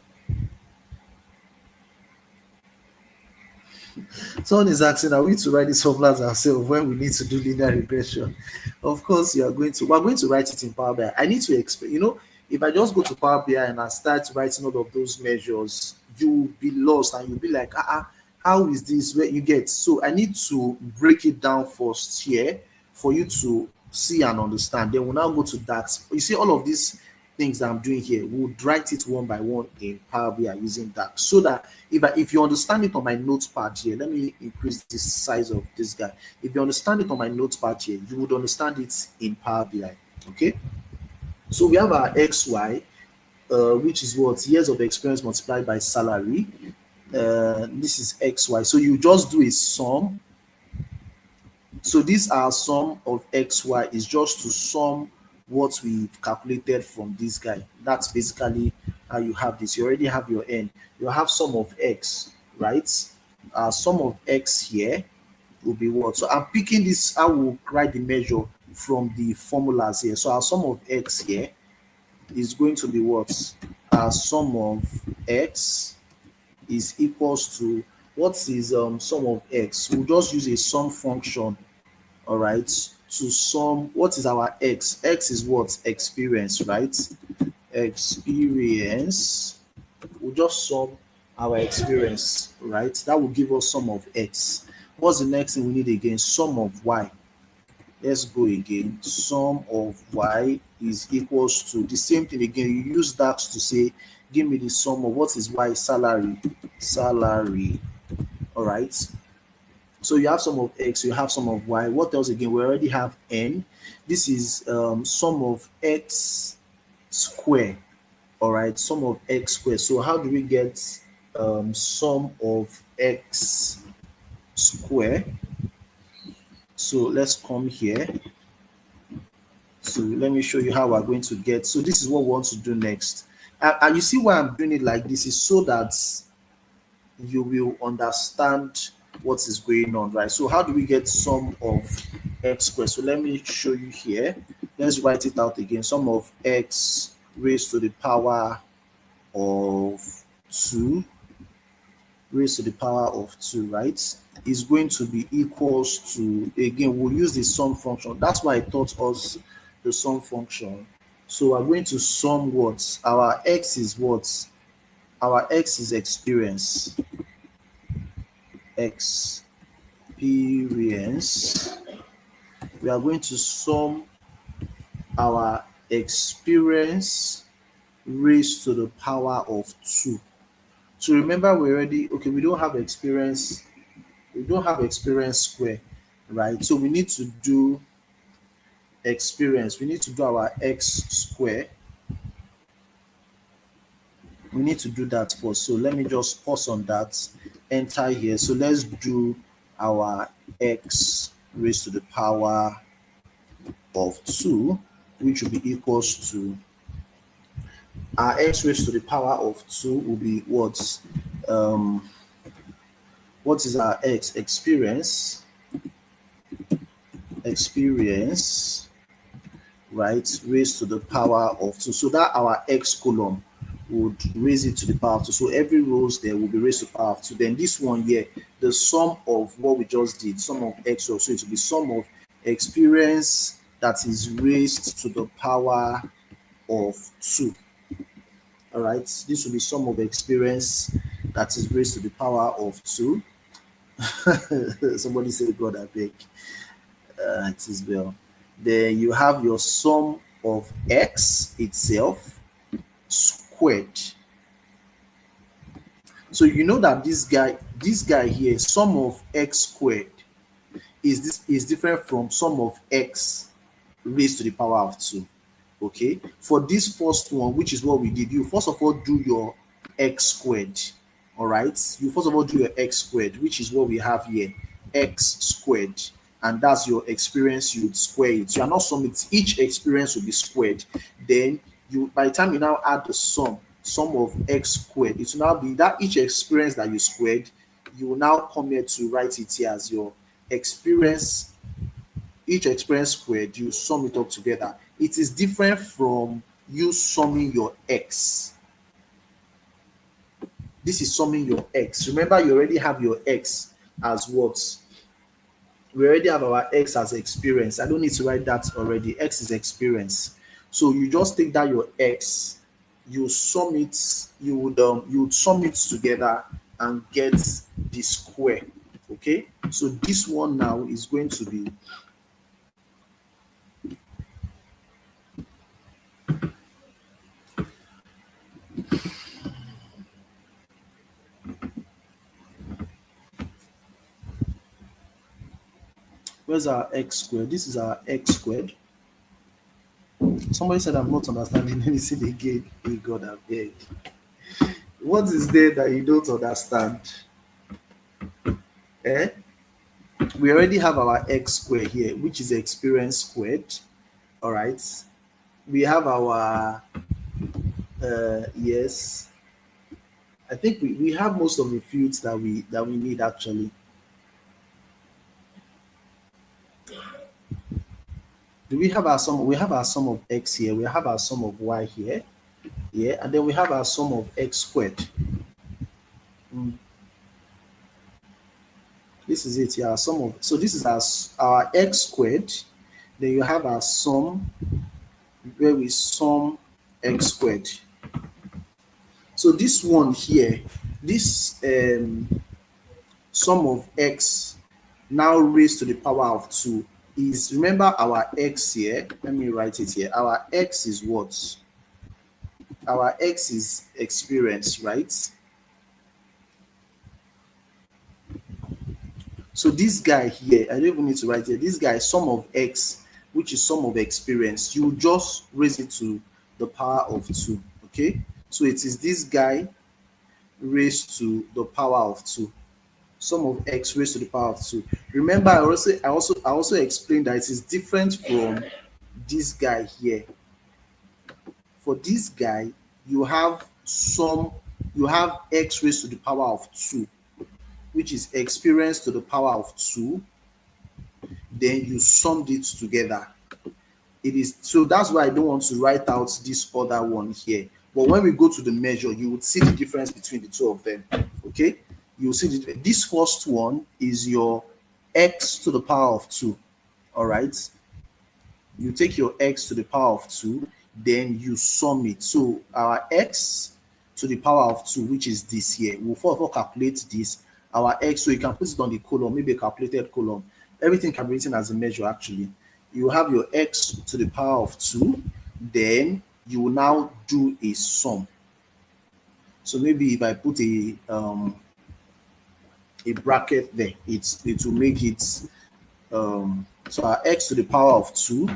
Someone is asking, are we to write these formulas ourselves when we need to do linear regression? Of course, we're going to write it in Power BI. I need to explain, if I just go to Power BI and I start writing all of those measures, you'll be lost and you'll be like, how is this where you get? So I need to break it down first here for you to see and understand. Then we'll now go to that. You see, all of these things that I'm doing here, we'll write it one by one in Power BI using that, so that if you understand it on my notepad here, let me increase the size of this guy. If you understand it on my notepad here, you would understand it in Power BI. Okay, so we have our XY, which is what? Years of experience multiplied by salary. This is XY. So you just do a sum. So these are sum of XY is just to sum what we've calculated from this guy. That's basically how you have this. You already have your n. You have sum of x, right? Sum of x here will be what? So I'm picking this, I will write the measure from the formulas here. So our sum of x here is going to be what? Our sum of x is equals to, what is sum of x? We'll just use a sum function, all right, to sum. What is our x? X is what? Experience, right? Experience. We'll just sum our experience, right? That will give us sum of x. What's the next thing we need again? Sum of y. Let's go again. Sum of y is equals to the same thing again. You use that to say, give me the sum of what is y? Salary. Salary. All right. So you have sum of x, you have sum of y. What else again? We already have n. This is sum of x square. All right, sum of x square. So how do we get sum of x square? So let's come here. So let me show you how we're going to get. So this is what we want to do next. And you see why I'm doing it like this is so that you will understand what is going on, right? So how do we get sum of x squared? So let me show you here. Let's write it out again. Sum of x raised to the power of 2, raised to the power of 2, right, is going to be equals to, again, we'll use the sum function. That's why I taught us the sum function. So we're going to sum what? Our x is what? Our x is experience. Experience. We are going to sum our experience raised to the power of 2. So remember, we already, okay, we don't have experience square, right? So we need to do experience. We need to do our x square. We need to do that first. So let me just pause on that. enter here. So let's do our x raised to the power of 2, which will be equals to our x raised to the power of 2 will be um what is our x? Experience, right, raised to the power of 2. So that our x column would raise it to the power of 2. So every rows there will be raised to the power of 2. Then this one here, the sum of what we just did, sum of x rows, so it will be sum of experience that is raised to the power of 2. All right, this will be sum of experience that is raised to the power of 2. Somebody say, God, I beg. It is well. Then you have your sum of x itself squared. So you know that this guy here, sum of x squared is different from sum of x raised to the power of 2. Okay, for this first one, which is what we did, you first of all do your x squared. All right, you first of all do your x squared, which is what we have here, x squared, and that's your experience. You would square it. You are not summing it. Each experience will be squared. Then you, by the time you now add the sum of x squared, it will now be that each experience that you squared, you will now come here to write it here as your experience. Each experience squared, you sum it up together. It is different from you summing your x. This is summing your x. Remember, you already have your x as what? We already have our x as experience. I don't need to write that already. X is experience. So you just take that your x, you sum it, you would sum it together and get the square. Okay, so this one now is going to be where's our x squared? This is our x squared. Somebody said I'm not understanding anything again. Hey God, I beg. What is there that you don't understand? Eh? We already have our x squared here, which is experience squared. All right. We have our yes. I think we have most of the fields that we need actually. Do we have our sum? We have our sum of x here. We have our sum of y here. Yeah, and then we have our sum of x squared. This is it. Yeah, sum of, so this is our x squared. Then you have our sum where we sum x squared. So this one here, this sum of x now raised to the power of 2 is, remember our x here, let me write it here. Our x is what? Our x is experience, right? So this guy here, I don't even need to write here. This guy, sum of x, which is sum of experience, you just raise it to the power of 2. Okay, so it is this guy raised to the power of 2. Sum of x raised to the power of 2. Remember, I also explained that it is different from this guy here. For this guy, you have x raised to the power of 2, which is experience to the power of 2. Then you summed it together. It is, so that's why I don't want to write out this other one here. But when we go to the measure, you would see the difference between the two of them. Okay, you'll see this first one is your x to the power of 2. All right, you take your x to the power of 2, then you sum it. So our x to the power of 2, which is this here, we'll first of all calculate this. Our x, so you can put it on the column, maybe a calculated column. Everything can be written as a measure actually. You have your x to the power of 2, then you will now do a sum. So maybe if I put a bracket there, it will make it so our x to the power of 2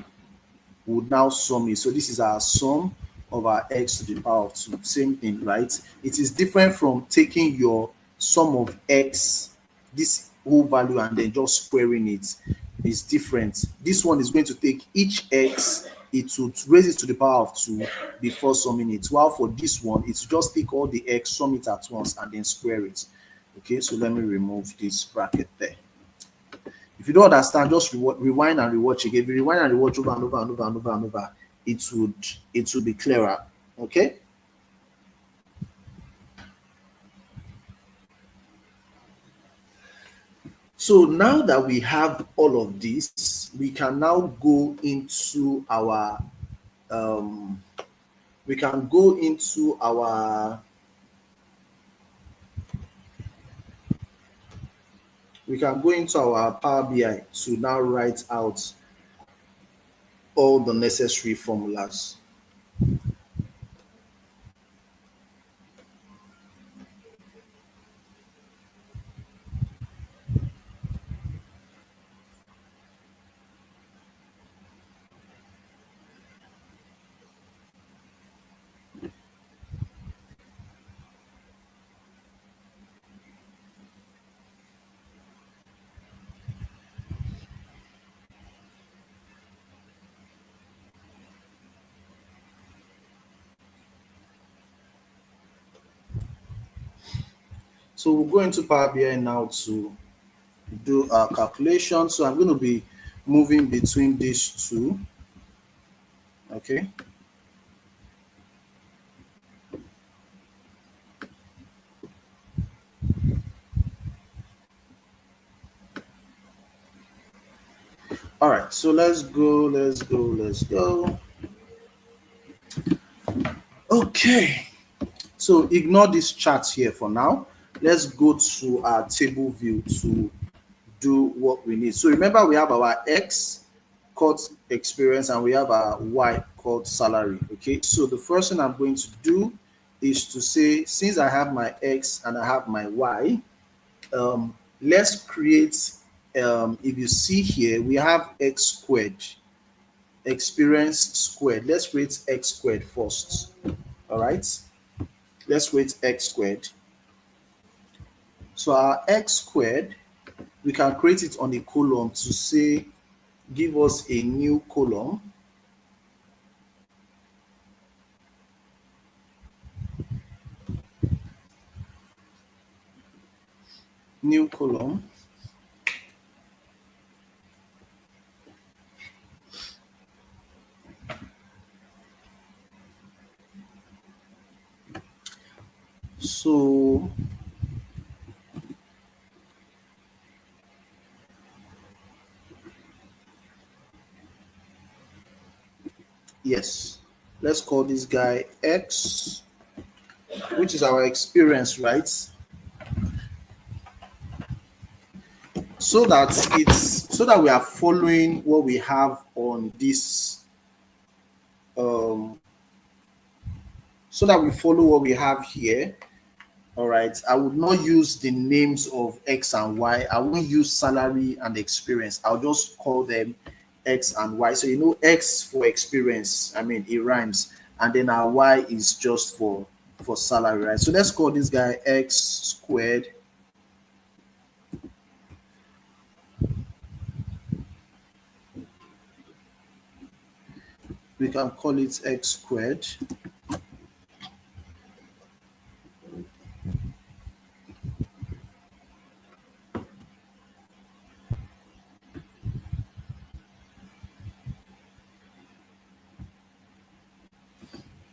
would now sum it. So this is our sum of our x to the power of 2. Same thing, right? It is different from taking your sum of x, this whole value, and then just squaring it is different. This one is going to take each x, it would raise it to the power of 2 before summing it, while for this one it will just take all the x, sum it at once, and then square it. Okay, so let me remove this bracket there. If you don't understand, just rewind and rewatch again. If you rewind and rewatch over and over and over and over and over, it would be clearer. Okay. So now that we have all of this, we can now go into our um, we can go into our Power BI to now write out all the necessary formulas. So we'll go into Power BI now to do our calculation. So I'm going to be moving between these two. Okay. All right. So let's go. Okay. So ignore this chart here for now. Let's go to our table view to do what we need. So remember, we have our X called experience and we have our Y called salary. Okay. So the first thing I'm going to do is to say, since I have my X and I have my Y, let's create, if you see here, we have X squared, experience squared. Let's create X squared first. All right. Let's create X squared. So our X squared, we can create it on a column to say, give us a new column. New column. So yes, let's call this guy X, which is our experience, right? So that we are following what we have on this, um so that we follow what we have here. All right, I would not use the names of X and Y. I won't use salary and experience. I'll just call them X and Y. So X for experience, I mean it rhymes, and then our Y is just for salary, right? So let's call this guy X squared. We can call it X squared.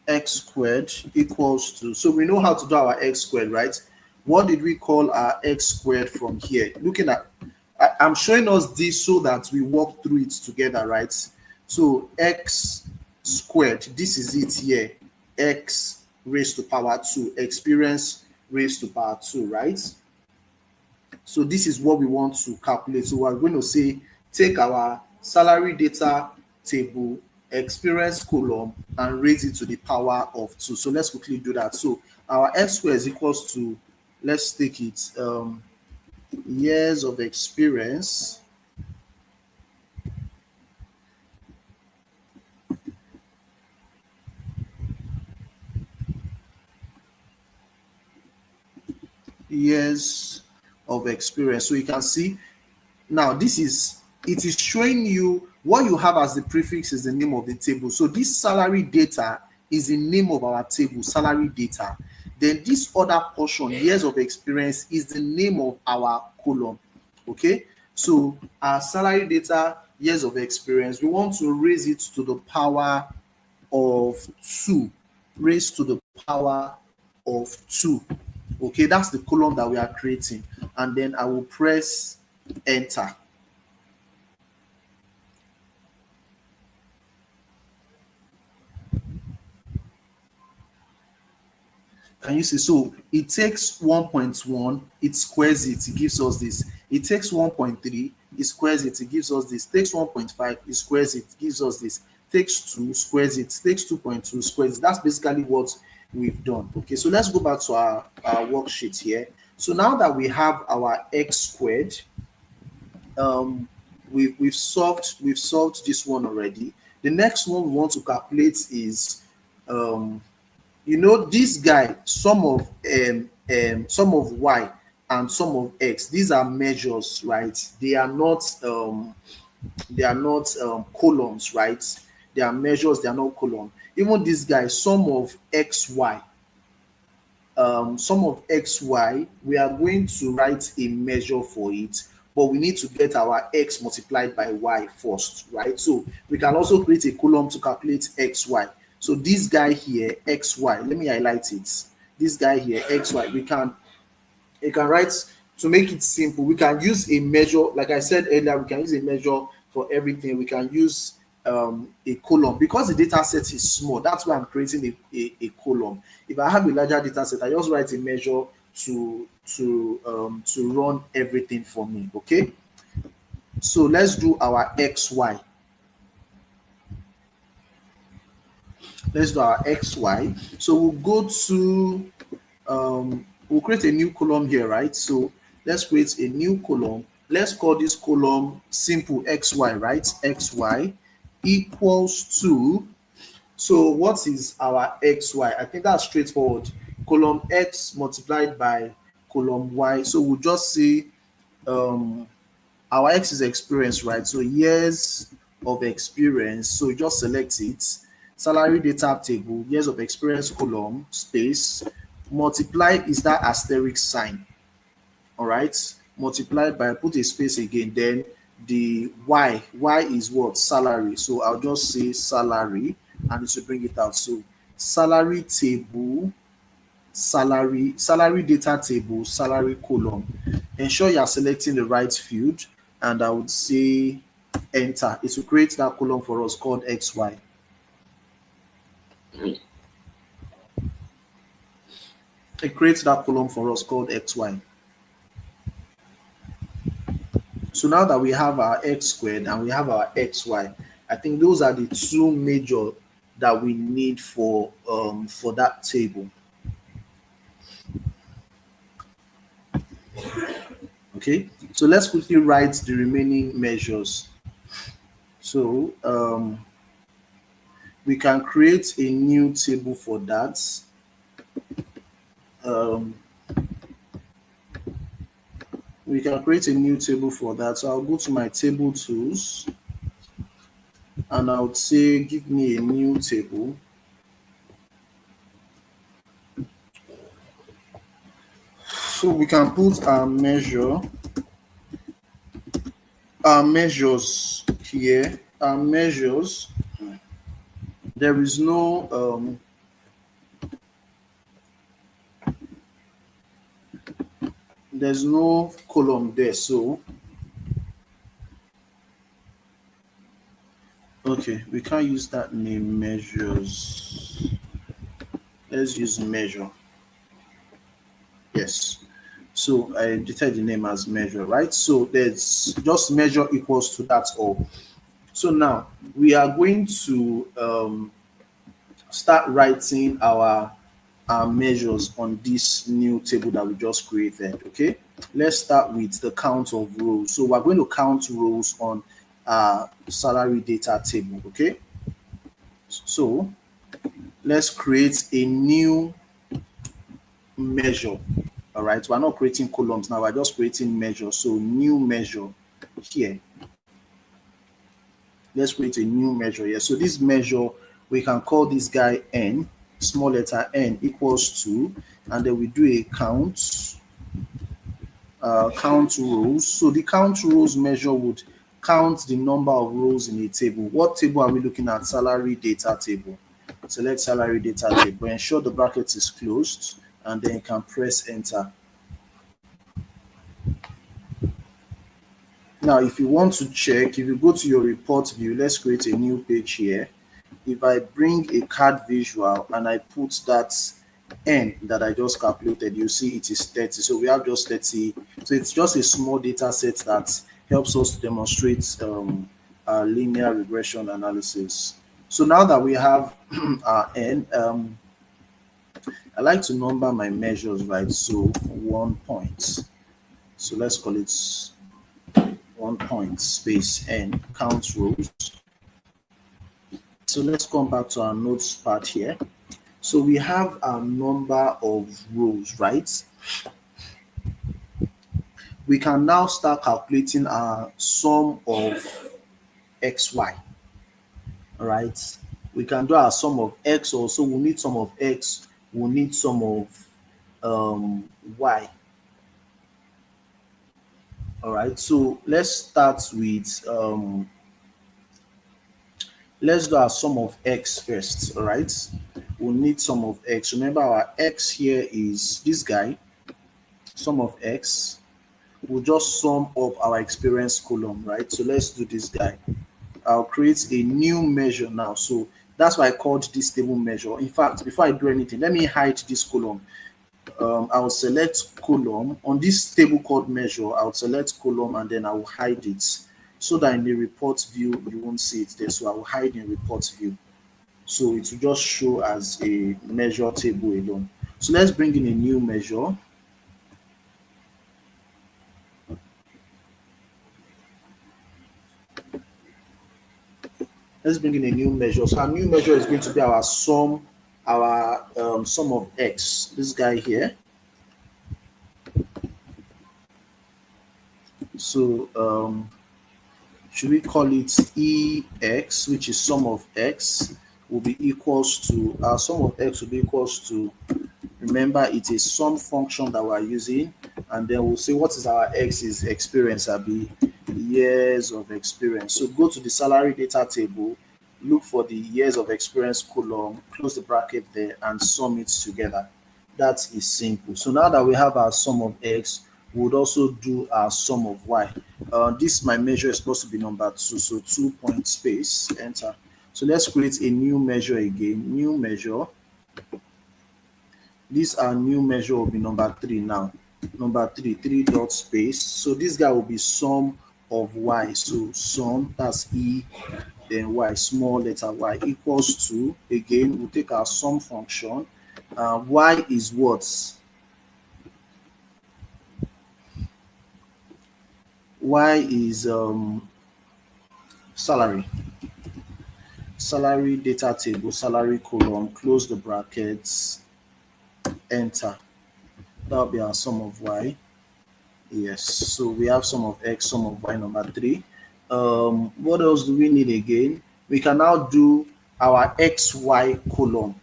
X squared equals to, so we know how to do our X squared, right? What did we call our X squared from here? Looking at, I'm showing us this so that we walk through it together, right? So X squared, this is it here. X raised to power 2, experience raised to power 2, right? So this is what we want to calculate. So we're going to say, take our salary data table, experience column, and raise it to the power of 2. So let's quickly do that. So our X squared is equals to, let's take it, years of experience years of experience. So you can see now it is showing you what you have as the prefix is the name of the table. So this salary data is the name of our table, salary data. Then this other portion, years of experience, is the name of our column. Okay, so our salary data, years of experience, we want to raise it to the power of 2, raised to the power of 2. Okay, that's the column that we are creating, and then I will press enter. Can you see? So it takes 1.1, it squares it, it gives us this. It takes 1.3, it squares it, it gives us this. Takes 1.5, it squares it, gives us this. Takes 2, squares it. Takes 2.2, squares it. That's basically what we've done. Okay, so let's go back to our worksheet here. So now that we have our x squared, we've solved this one already. The next one we want to calculate is this guy, sum of y and sum of x. These are measures, right? They are not columns, right? They are measures, they are not column. Even this guy, sum of xy, sum of xy, we are going to write a measure for it, but we need to get our x multiplied by y first, right? So we can also create a column to calculate xy. So this guy here, xy, let me highlight it. This guy here, xy, you can write, to make it simple, we can use a measure. Like I said earlier, we can use a measure for everything. We can use a column because the data set is small. That's why I'm creating a column. If I have a larger data set, I just write a measure to run everything for me. Okay, so let's do our xy. Let's do our xy. So we'll go to we'll create a new column here, right? So let's create a new column. Let's call this column simple xy, right? Xy equals to, so what is our xy? I think that's straightforward. Column x multiplied by column y. So we'll just say our x is experience, right? So years of experience. So you just select it. Salary data table, years of experience column, space, multiply is that asterisk sign. All right. Multiplied by, put a space again. Then the y is what? Salary. So I'll just say salary and it will bring it out. So salary table, salary data table, salary column. Ensure you are selecting the right field, and I would say enter. It will create that column for us called xy. It creates that column for us called xy. So now that we have our x squared and we have our xy, I think those are the two major that we need for that table. Okay, so let's quickly write the remaining measures. So we can create a new table for that. We can create a new table for that. So I'll go to my table tools and I would say give me a new table. So we can put our measures here. Our measures, there is no there's no column there, so okay, we can't use that name, measures. Let's use measure. Yes, so I edited the name as measure, right? So there's just measure equals to that's all. So now we are going to start writing our measures on this new table that we just created. Okay, let's start with the count of rows. So we're going to count rows on salary data table. Okay, so let's create a new measure. All All right, we're not creating columns now, we're just creating measures. So new measure here. Let's create a new measure here. So this measure, we can call this guy n, small letter n equals to, and then we do a count, count rows. So the count rows measure would count the number of rows in a table. What table are we looking at? Salary data table. Select salary data table, ensure the bracket is closed, and then you can press enter. Now, if you want to check, if you go to your report view, let's create a new page here. If I bring a card visual and I put that n that I just calculated, you see it is 30. So we have just 30. So it's just a small data set that helps us to demonstrate linear regression analysis. So now that we have our n, I like to number my measures, right? So 1 point. So let's call it 1 point space n count rows. So let's come back to our notes part here. So we have a number of rows, right? We can now start calculating our sum of xy. All right. We can do our sum of x also. We'll need sum of x. We'll need sum of y. All right. So let's start with let's do our sum of x first. All right. We'll need sum of x. Remember, our x here is this guy. Sum of x. We'll just sum up our experience column, right? So let's do this guy. I'll create a new measure now. So that's why I called this table measure. In fact, before I do anything, let me hide this column. I'll select column on this table called measure. I'll select column and then I will hide it so that in the report view you won't see it there. So I will hide in report view. So it will just show as a measure table alone. So let's bring in a new measure. Let's bring in a new measure. So our new measure is going to be our sum, sum of x. This guy here. So should we call it ex, which is sum of x, will be equals to our sum of x will be equals to, remember it is some function that we're using, and then we'll say what is our x is experience, I'll be years of experience. So go to the salary data table, look for the years of experience column, close the bracket there and sum it together. That is simple. So now that we have our sum of x, we would also do our sum of y. This my measure is supposed to be number 2, so 2 point space, enter. So let's create a new measure again, new measure. This our new measure will be number 3 now. Number 3, 3 dot space. So this guy will be sum of y. So sum, that's e, then y, small letter y, equals to, again, we'll take our sum function. Y is what? Y is salary. Salary data table, salary column, close the brackets, enter. That'll be our sum of y. Yes, so we have sum of x, sum of y, number 3. What else do we need again? We can now do our xy column.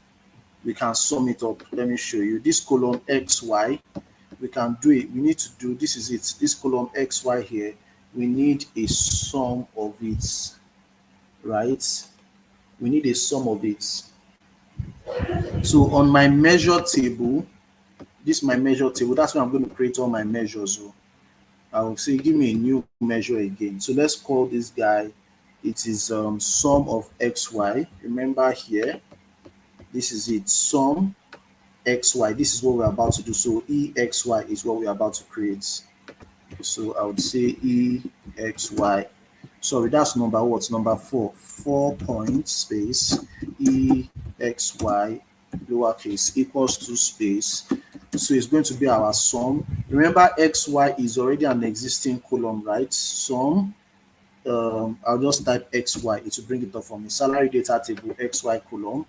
We can sum it up. Let me show you. This column xy, we can do it. We need to do, this is it. This column xy here, we need a sum of it, right? We need a sum of it. So on my measure table, this is my measure table. That's where I'm going to create all my measures. I will say, give me a new measure again. So let's call this guy, it is sum of xy. Remember here, this is it, sum xy. This is what we're about to do. So exy is what we're about to create. So I would say exy. Sorry, that's number what? Number 4. 4 point space exy lowercase equals to space. So it's going to be our sum. Remember, xy is already an existing column, right? Sum. I'll just type xy. It will bring it up for me. Salary data table xy column.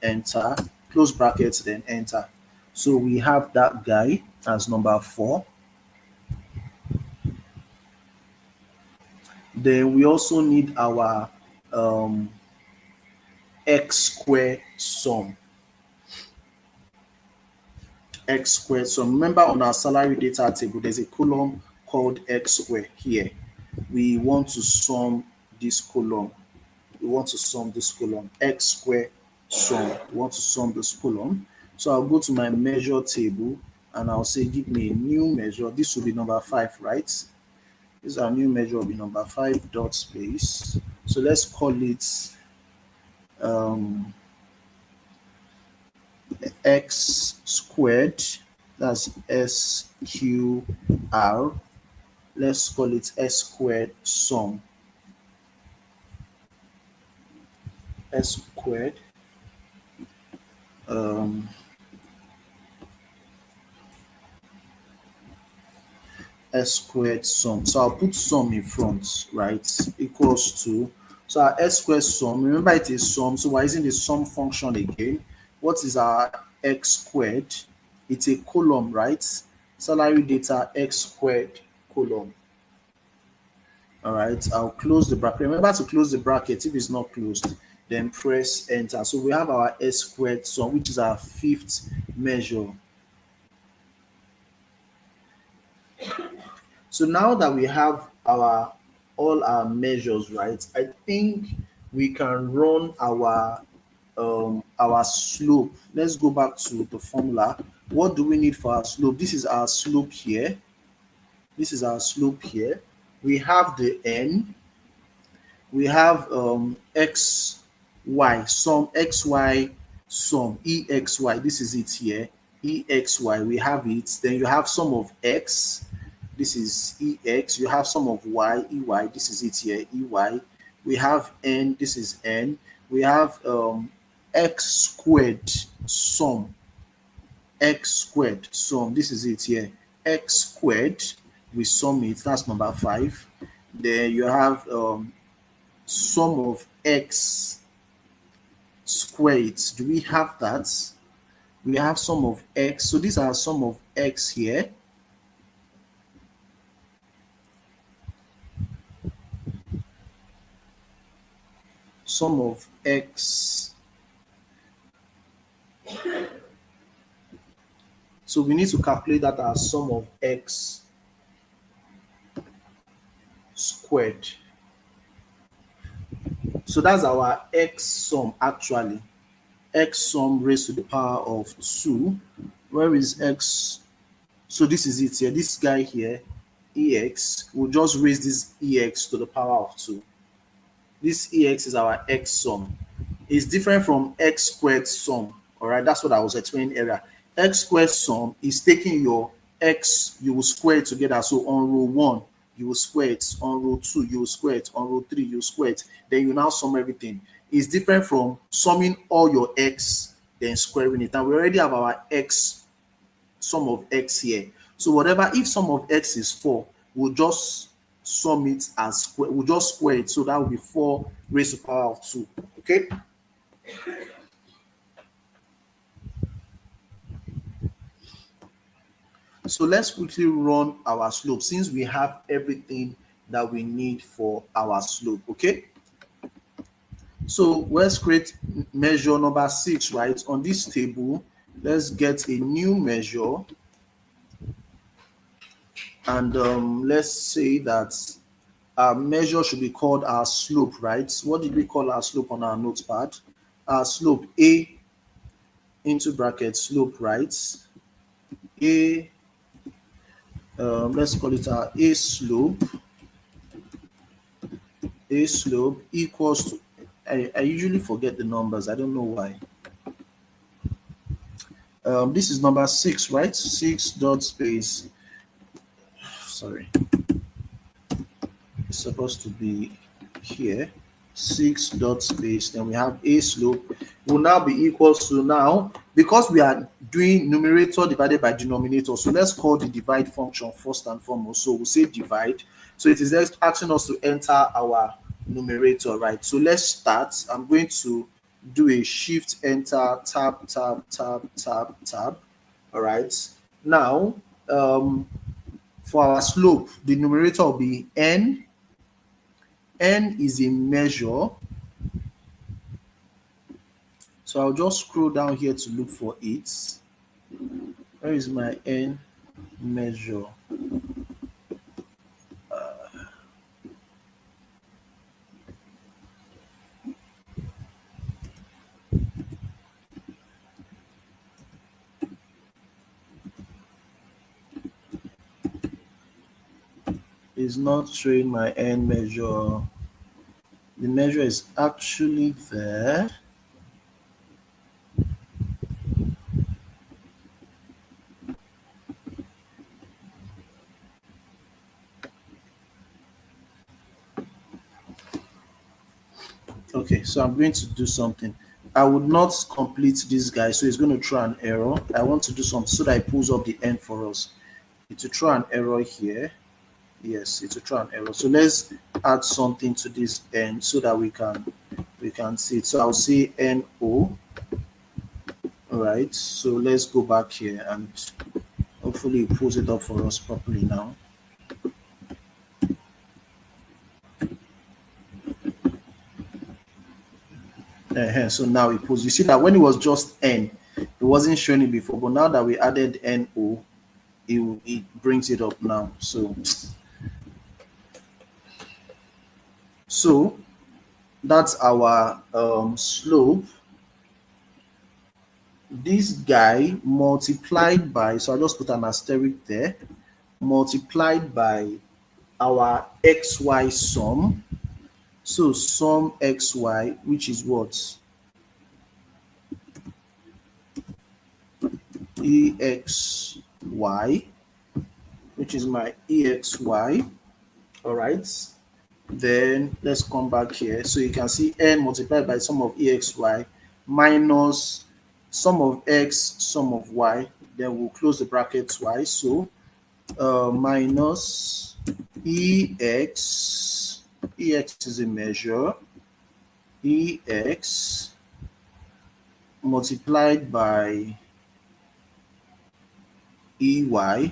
Enter. Close brackets, then enter. So we have that guy. as number 4. Then we also need our x square sum. X squared sum. Remember on our salary data table, there's a column called x squared here. We want to sum this column. We want to sum this column. X squared sum. We want to sum this column. So I'll go to my measure table and I'll say, give me a new measure. This will be number 5, right? This is our new measure will be number 5 dot space. So let's call it x squared. That's SQR. Let's call it s squared sum. S squared s squared sum. So I'll put sum in front, right? Equals to, so our s squared sum, remember it is sum, so we're using the sum function again. What is our x squared? It's a column, right? Salary data x squared column. All right, I'll close the bracket. Remember to close the bracket. If it's not closed, then press enter. So we have our s squared sum, which is our 5th measure. So now that we have all our measures, right, I think we can run our slope. Let's go back to the formula. What do we need for our slope? This is our slope here. This is our slope here. We have the n. We have x, y, sum, xy, sum, exy. This is it here. Exy, we have it. Then you have sum of x. This is ex. You have sum of y, ey. This is it here, ey. We have n. This is n. We have x squared sum. X squared sum. This is it here. X squared. We sum it. That's number 5. Then you have sum of x squared. Do we have that? We have sum of x. So these are sum of x here. Sum of x. So we need to calculate that as sum of x squared. So that's our x sum actually. X sum raised to the power of 2. Where is x? So this is it here. This guy here, ex, we'll just raise this ex to the power of 2. This ex is our x sum. It's different from x squared sum. All right, that's what I was explaining earlier. X squared sum is taking your x, you will square it together. So on row 1, you will square it. On row 2, you will square it. On row 3, you will square it. Then you now sum everything. It's different from summing all your x, then squaring it. And we already have our x, sum of x here. So whatever, if sum of x is 4, we'll just sum it as square. We'll just square it. So that will be 4 raised to the power of 2. Okay. So let's quickly run our slope since we have everything that we need for our slope. Okay. So let's create measure number 6, right? On this table, let's get a new measure. And let's say that our measure should be called our slope, right? What did we call our slope on our notepad? Our slope, A into bracket slope, right? A, let's call it our A slope. A slope equals to, I usually forget the numbers. I don't know why. This is number 6, right? 6 dot space. Sorry. It's supposed to be here. 6 dot space. Then we have A slope will now be equals to, now because we are doing numerator divided by denominator, so let's call the divide function first and foremost. So we'll say divide. So it is asking us to enter our numerator, right? So let's start. I'm going to do a shift enter, tab, tab, tab, tab, tab. All right. Now for our slope, the numerator will be n. N is a measure. So I'll just scroll down here to look for it. Where is my n measure? Is not showing my n measure. The measure is actually there. Okay, so I'm going to do something. I would not complete this guy, so it's going to throw an error. I want to do something so that it pulls up the n for us. It will throw an error here. Yes, it will throw an error. So let's add something to this n so that we can see it. So I'll say no. All right. So let's go back here and hopefully it pulls it up for us properly now. So now it pulls. You see that when it was just n, it wasn't showing it before, but now that we added no, it brings it up now. So that's our slope. This guy multiplied by, so I'll just put an asterisk there, multiplied by our xy sum. So sum xy, which is what? exy, which is my exy. All right. Then let's come back here. So you can see n multiplied by sum of exy minus sum of x, sum of y. Then we'll close the bracket twice. So minus ex is a measure, ex multiplied by ey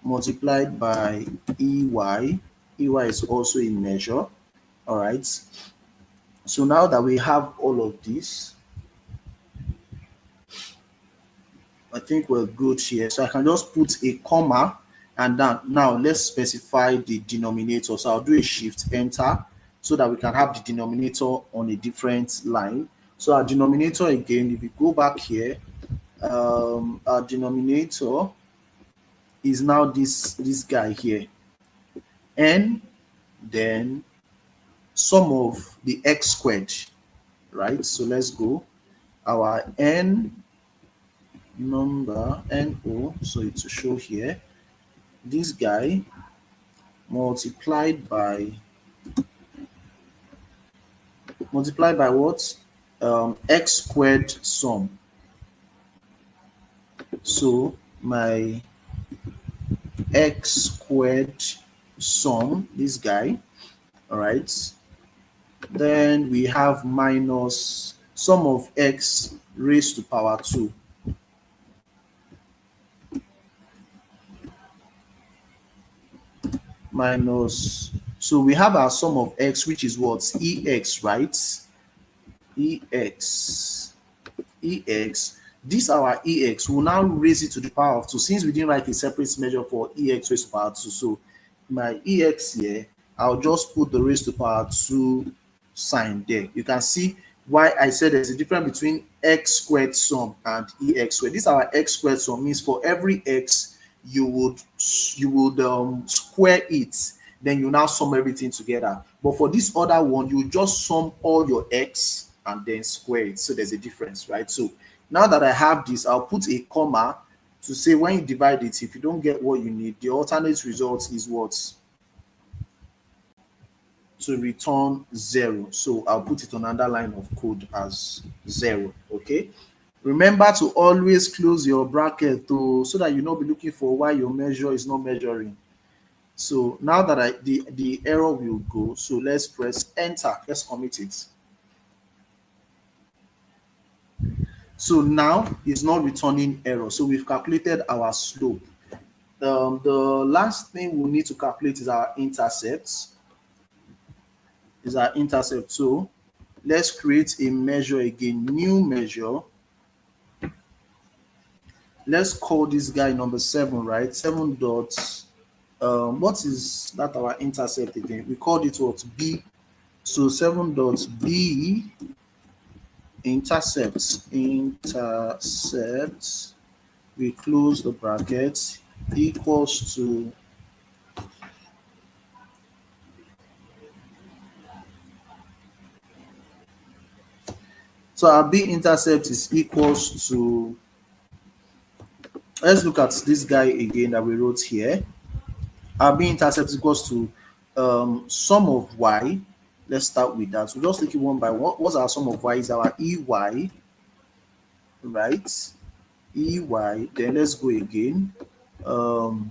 multiplied by ey. Ey is also a measure. All right. So now that we have all of this, I think we're good here. So I can just put a comma and then now let's specify the denominator. So I'll do a shift enter so that we can have the denominator on a different line. So our denominator again, if we go back here, our denominator is now this guy here, n, then sum of the x squared, right? So let's go. Our n number no, so it will show here, this guy multiplied by what? X squared sum. So my x squared sum, this guy, all right. Then we have minus sum of x raised to power 2. Minus, so we have our sum of x, which is what? Ex, right? Ex. This our ex will now raise it to the power of 2 since we didn't write a separate measure for ex raised to power 2. So my ex here, I'll just put the raised to power 2 sign there. You can see why I said there's a difference between x squared sum and ex squared. This our x squared sum means for every x you would square it, then you now sum everything together. But for this other one, you just sum all your x and then square it. So there's a difference, right? So now that I have this, I'll put a comma to say when you divide it, if you don't get what you need, the alternate result is what? To return 0. So I'll put it on another line of code as 0. Okay. Remember to always close your bracket so that you not be looking for why your measure is not measuring. So now that the error will go, so let's press enter. Let's commit it. So now it's not returning error. So we've calculated our slope. The last thing we need to calculate is our intercept. So let's create a measure again, new measure. Let's call this guy number 7, right? 7 dots. What is that our intercept again? We called it what? B. So 7 dots B intercepts. We close the bracket equals to, so our B intercept is equals to, let's look at this guy again that we wrote here. Our B intercept equals to sum of y. Let's start with that. So just take it one by one. What's our sum of y? Is our EY, right? EY. Then let's go again. Um,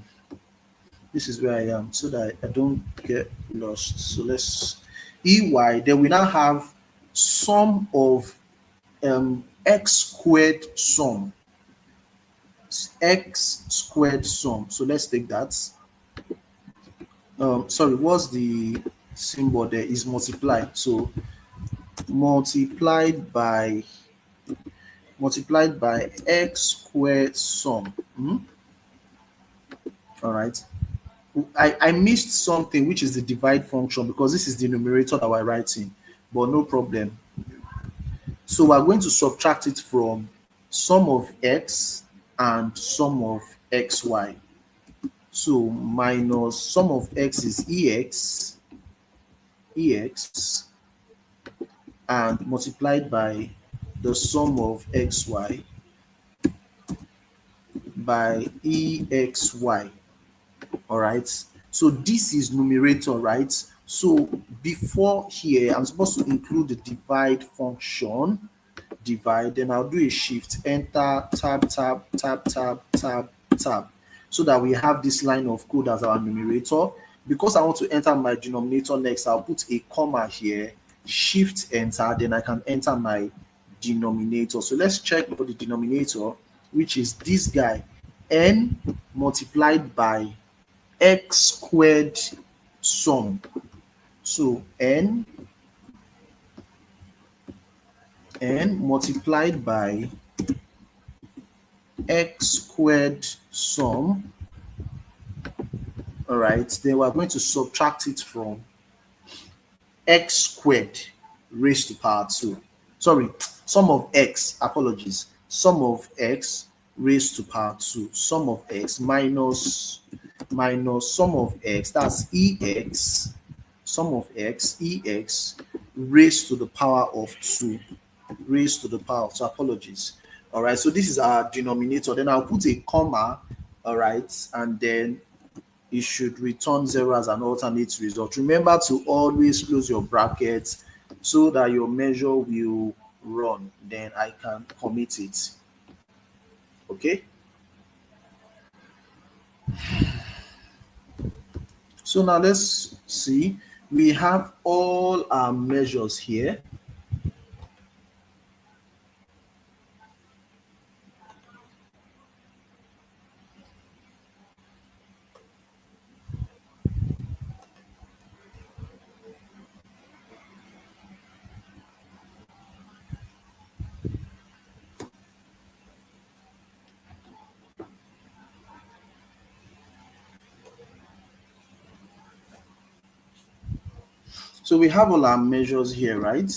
this is where I am so that I don't get lost. So let's EY. Then we now have sum of x squared sum. X squared sum. So let's take that. Sorry, what's the symbol there? Is multiply. So multiplied by x squared sum. All right. I missed something, which is the divide function, because this is the numerator that we're writing, but no problem. So we're going to subtract it from sum of x and sum of xy. So minus sum of x is ex, and multiplied by the sum of xy by exy. All right. So this is numerator, right? So before here, I'm supposed to include the divide function. Divide, then I'll do a shift, enter, tab, tab, tab, tab, tab, tab, so that we have this line of code as our numerator. Because I want to enter my denominator next, I'll put a comma here, shift, enter, then I can enter my denominator. So let's check for the denominator, which is this guy, n multiplied by x squared sum. So n multiplied by x squared sum. All right, then we're going to subtract it from x squared raised to power 2. Sorry, sum of x, apologies. Sum of x raised to power 2. Sum of x minus sum of x, that's ex. Sum of x, ex, raised to the power of 2. Raised to the power of 2, apologies. All right, so this is our denominator. Then I'll put a comma, all right, and then it should return 0 as an alternate result. Remember to always close your brackets so that your measure will run. Then I can commit it. Okay. So now let's see. We have all our measures here. So we have all our measures here, right?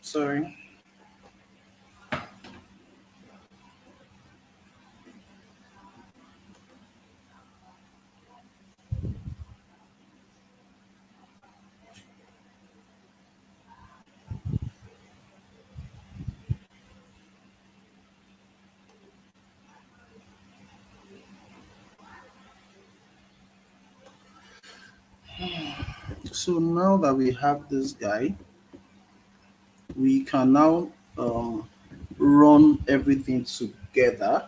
Sorry. So now that we have this guy, we can now run everything together.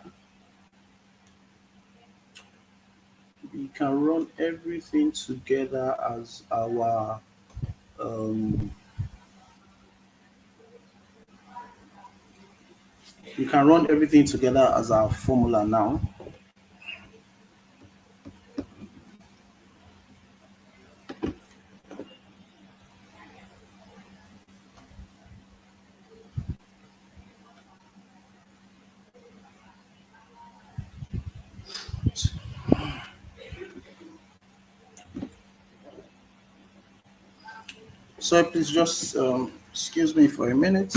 We can run everything together as our um, we can run everything together as our formula now. So please just excuse me for a minute.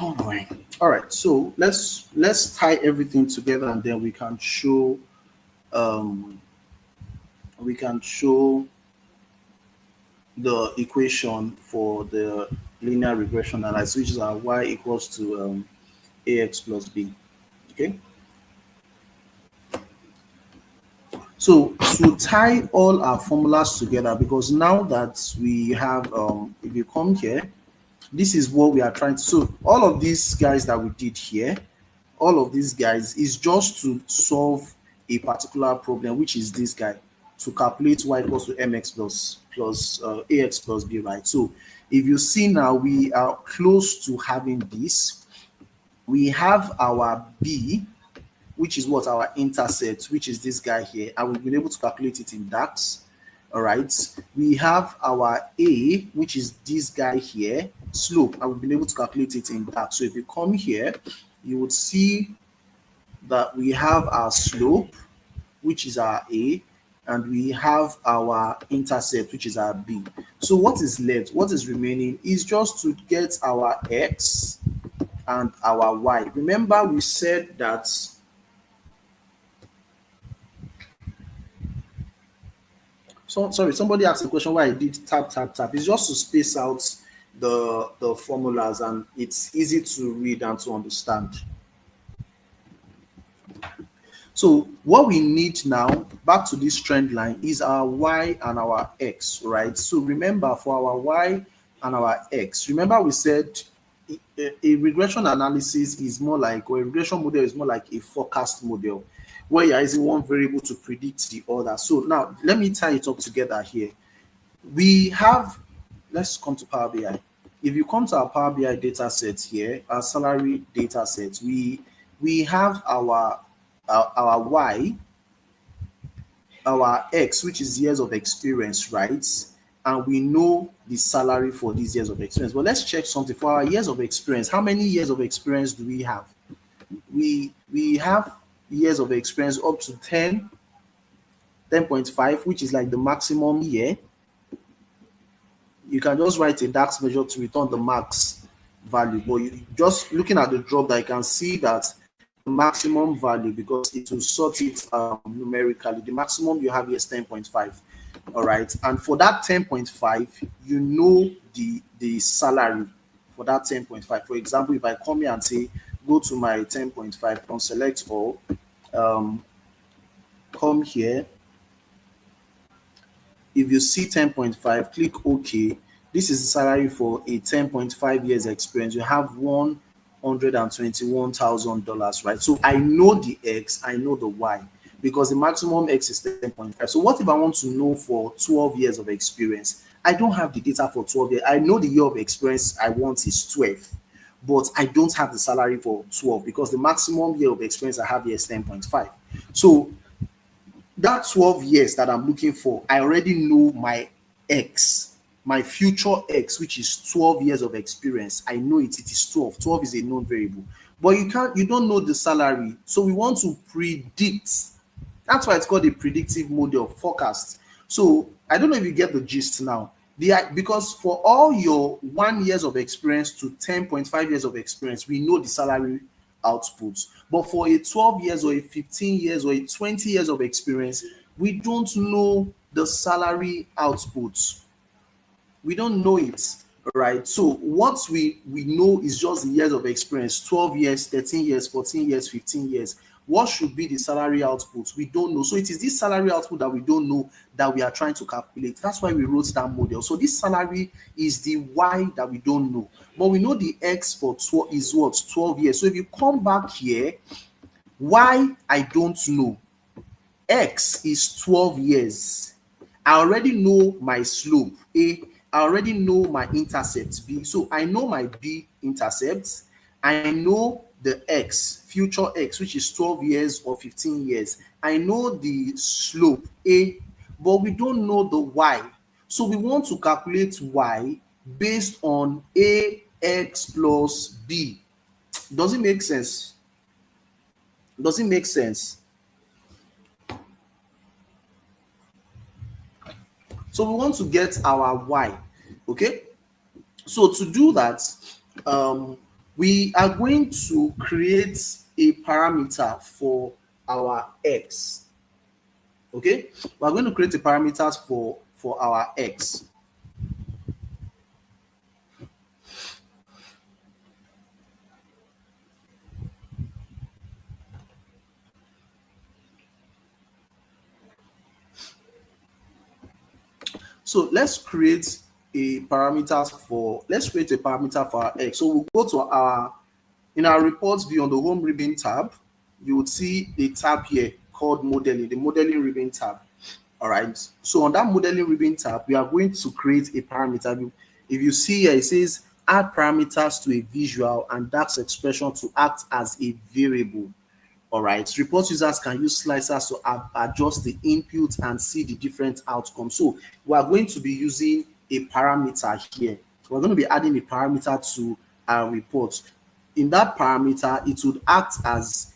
Oh boy. All right. So let's tie everything together and then um we can show the equation for the linear regression analysis, which is our y equals to ax plus b. Okay. So to tie all our formulas together, because now that we have, if you come here, this is what we are trying to. So all of these guys that we did here, all of these guys is just to solve a particular problem, which is this guy, to calculate y equals to mx plus ax plus b, right? So if you see now, we are close to having this. We have our b, which is what our intercept, which is this guy here, and we've been able to calculate it in DAX. All right. We have our A, which is this guy here, slope, and we've been able to calculate it in DAX. So if you come here, you would see that we have our slope, which is our A, and we have our intercept, which is our B. So what is left, what is remaining is just to get our X and our Y. Remember, we said that sorry, somebody asked a question why I did tap tap tap. It's just to space out the formulas and it's easy to read and to understand. So what we need now, back to this trend line, is our y and our x, right? So remember, for our y and our x, remember we said a regression analysis is more like, or a regression model is more like a forecast model, where you're using one variable to predict the other. So now let me tie it up together here. We have, let's come to Power BI. If you come to our Power BI data set here, our salary data set, we have our y, our X, which is years of experience, right? And we know the salary for these years of experience. But let's check something for our years of experience. How many years of experience do we have? We have years of experience up to 10.5, which is like the maximum year. You can just write a DAX measure to return the max value, but just looking at the drop, that you can see that the maximum value, because it will sort it numerically, the maximum you have here is 10.5. All right, and for that 10.5, you know the salary for that 10.5. For example, if I come here and say go to my 10.5 and select all, come here. If you see 10.5, click OK. This is the salary for a 10.5 years experience. You have $121,000, right? So I know the X, I know the Y, because the maximum X is 10.5. So what if I want to know for 12 years of experience? I don't have the data for 12 years. I know the year of experience I want is 12, but I don't have the salary for 12 because the maximum year of experience I have here is 10.5. So that 12 years that I'm looking for, I already know my X, my future X, which is 12 years of experience. I know it is 12. 12 is a known variable, but you don't know the salary. So we want to predict. That's why it's called a predictive model forecast. So I don't know if you get the gist now. Because for all your 1 years of experience to 10.5 years of experience, we know the salary outputs. But for a 12 years or a 15 years or a 20 years of experience, we don't know the salary outputs. We don't know it, right? So what we know is just the years of experience: 12 years, 13 years, 14 years, 15 years. What should be the salary output? We don't know. So it is this salary output that we don't know that we are trying to calculate. That's why we wrote that model. So this salary is the Y that we don't know. But we know the X for 12 is what? 12 years. So if you come back here, Y I don't know. X is 12 years. I already know my slope, A. I already know my intercept, B. So I know my B intercept. I know the X, future X, which is 12 years or 15 years. I know the slope, A, but we don't know the Y. So we want to calculate Y based on AX plus B. Does it make sense? Does it make sense? So we want to get our Y, okay? So to do that, we are going to create a parameter for our X, okay? We're going to create a parameters for our X. So let's create a parameter for our X. So we'll go to in our reports view on the home ribbon tab. You would see a tab here called modeling, the modeling ribbon tab. All right. So on that modeling ribbon tab, we are going to create a parameter. If you see here, it says add parameters to a visual and DAX expression to act as a variable. All right. Report users can use slicers to adjust the input and see the different outcomes. So we are going to be using a parameter here. We're going to be adding a parameter to our report. In that parameter, it would act as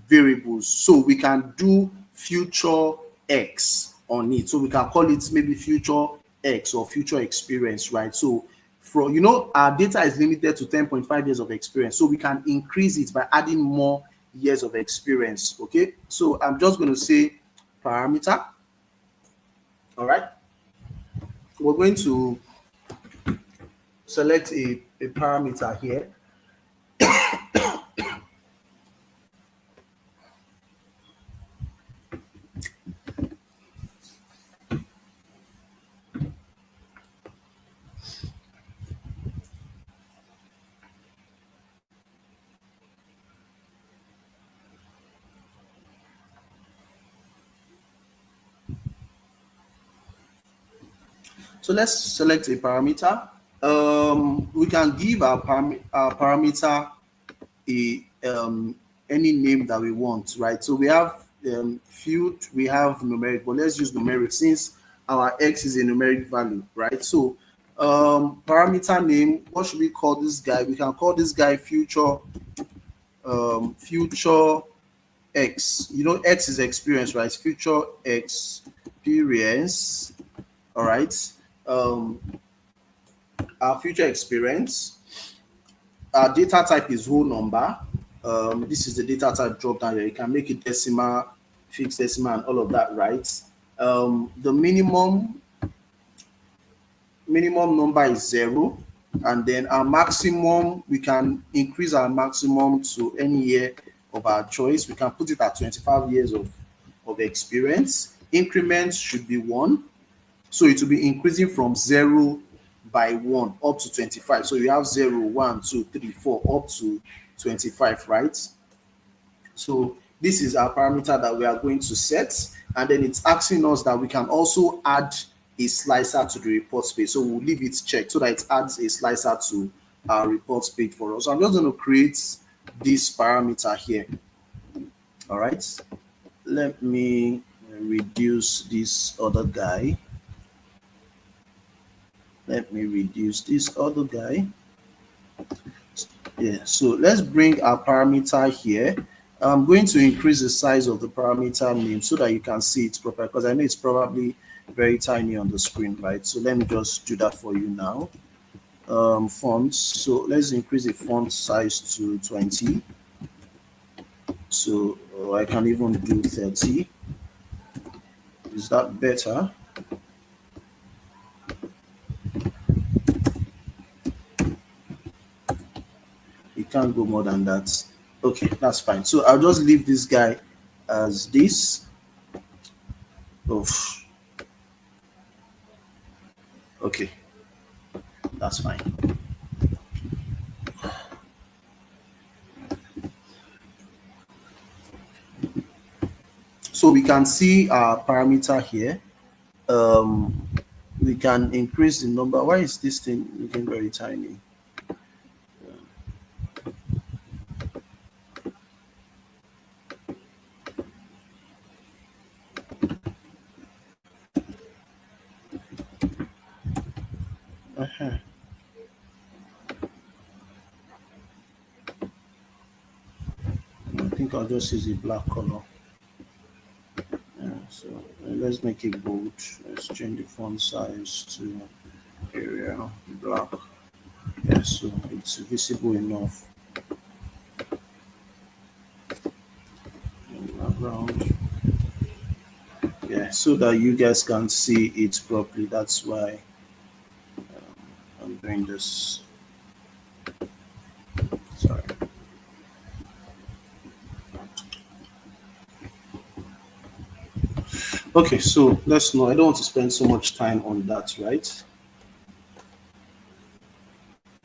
variables. So we can do future X on it. So we can call it maybe future X or future experience, right? So from, our data is limited to 10.5 years of experience. So we can increase it by adding more years of experience. Okay, so I'm just going to say parameter. All right, we're going to select a parameter here. So let's select a parameter. We can give our parameter a any name that we want, right? So we have field, we have numeric, but let's use numeric since our x is a numeric value, right? So parameter name, what should we call this guy? We can call this guy future future x. You know, x is experience, right? Future experience. All right. um our future experience. Our data type is whole number. This is the data type drop down here. You can make it decimal, fixed decimal, and all of that, right? The minimum number is 0, and then our maximum, we can increase our maximum to any year of our choice. We can put it at 25 years of experience. Increments should be 1, so it will be increasing from 0 by 1 up to 25. So you have 0, 1, 2, 3, 4 up to 25, right? So this is our parameter that we are going to set, and then it's asking us that we can also add a slicer to the report page. So we'll leave it checked so that it adds a slicer to our report page for us. So I'm just going to create this parameter here. All right, let me reduce this other guy. Let me reduce this other guy. Yeah, so let's bring our parameter here. I'm going to increase the size of the parameter name so that you can see it properly, because I know it's probably very tiny on the screen, right? So let me just do that for you now. Fonts, so let's increase the font size to 20. So I can even do 30. Is that better? It can't go more than that. Okay, that's fine. So I'll just leave this guy as this. Oof. Okay, that's fine. So we can see our parameter here. We can increase the number. Why is this thing looking very tiny? I think I'll just use a black color. So let's make it bold. Let's change the font size to Arial black. Yeah, so it's visible enough. Background. Yeah, so that you guys can see it properly. That's why I'm doing this. Sorry. Okay, so let's know. I don't want to spend so much time on that, right?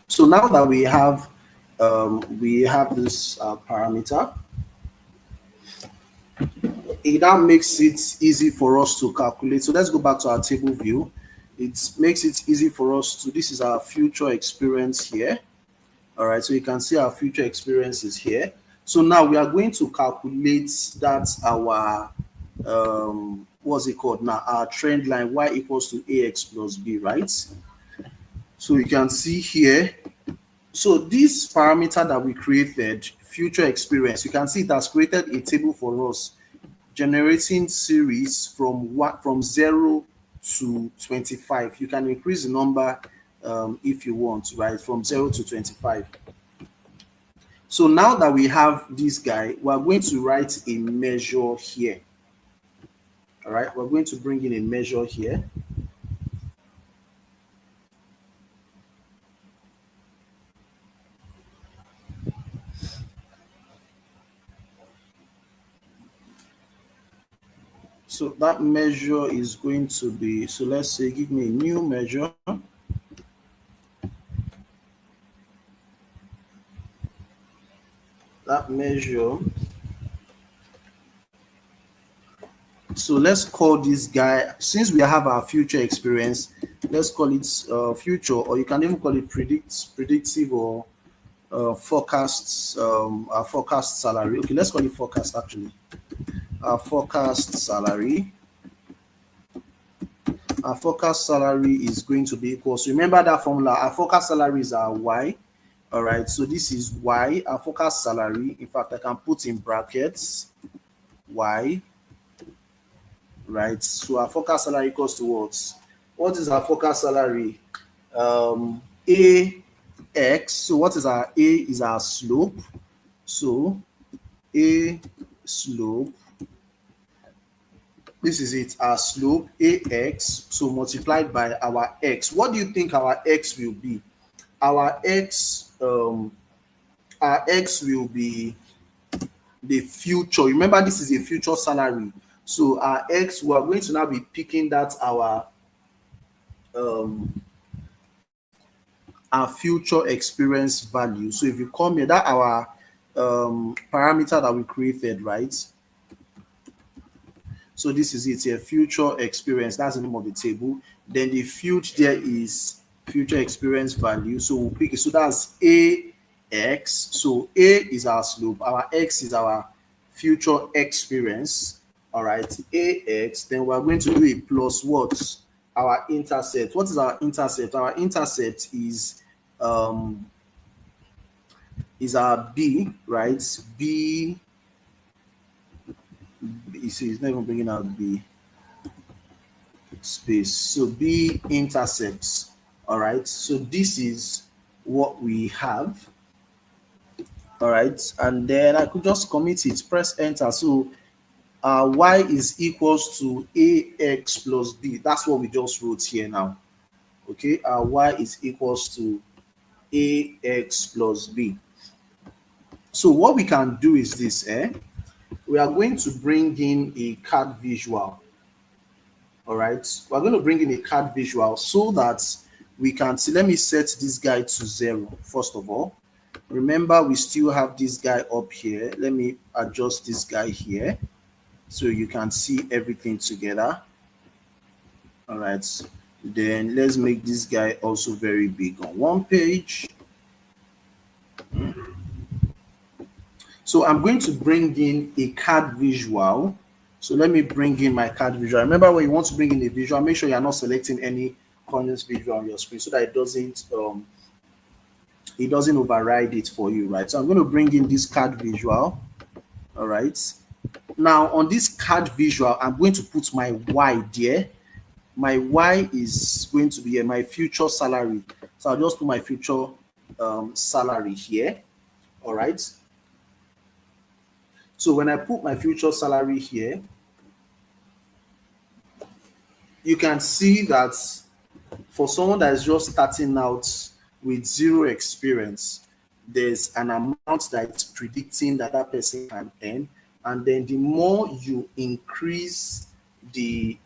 So now that we have this parameter, that makes it easy for us to calculate. So let's go back to our table view. It makes it easy for us to, this is our future experience here. All right, so you can see our future experience is here. So now we are going to calculate that our, what's it called now? Our trend line, y equals to ax plus b, right? So you can see here. So this parameter that we created, future experience, you can see it has created a table for us generating series from 0 to 25. You can increase the number if you want, right, from 0 to 25. So now that we have this guy, we're going to write a measure here. All right, we're going to bring in a measure here. So that measure is going to be, so let's say, give me a new measure. That measure. So let's call this guy, since we have our future experience, let's call it future, or you can even call it predictive or forecast, forecast salary. Okay, let's call it forecast actually. our forecast salary. Our forecast salary is going to be equal. So remember that formula. Our forecast salary is our Y. All right. So this is Y. Our forecast salary. In fact, I can put in brackets Y. Right. So our forecast salary equals to what? What is our forecast salary? AX. So what is our A? Is our slope. So A slope. This is it, our slope, AX, so multiplied by our X. What do you think our X will be? Our X will be the future. Remember, this is a future salary. So our X, we are going to now be picking that our future experience value. So if you come here, that our parameter that we created, right? So this is it, a future experience. That's the name of the table. Then the field there is future experience value. So we'll pick it. So that's AX. So A is our slope. Our X is our future experience. All right, AX. Then we're going to do a plus what? Our intercept. What is our intercept? Our intercept is our B, right? B. You see, it's not even bringing out B space. So B intercepts. All right. So this is what we have. All right. And then I could just commit it, press enter. So Y is equals to AX plus B. That's what we just wrote here now. Okay. Y is equals to AX plus B. So what we can do is this, we are going to bring in a card visual. All right, we're going to bring in a card visual so that we can see. Let me set this guy to 0 first of all. Remember, we still have this guy up here. Let me adjust this guy here so you can see everything together. All right, then let's make this guy also very big on one page. So I'm going to bring in a card visual. So let me bring in my card visual. Remember, when you want to bring in a visual, make sure you're not selecting any condensed visual on your screen so that it doesn't override it for you, right? So I'm going to bring in this card visual. All right. Now on this card visual, I'm going to put my Y there. My Y is going to be my future salary. So I'll just put my future salary here. All right. So when I put my future salary here, you can see that for someone that is just starting out with 0 experience, there's an amount that it's predicting that that person can earn. And then the more you increase the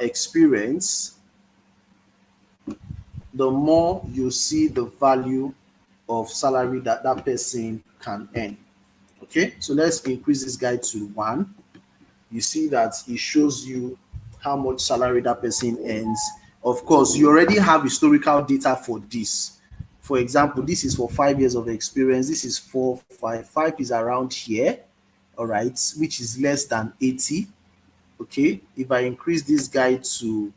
experience, the more you see the value of salary that that person can earn. Okay, so let's increase this guy to 1. You see that it shows you how much salary that person earns. Of course, you already have historical data for this. For example, this is for 5 years of experience. This is 4, 5. 5 is around here, all right, which is less than 80. Okay, if I increase this guy to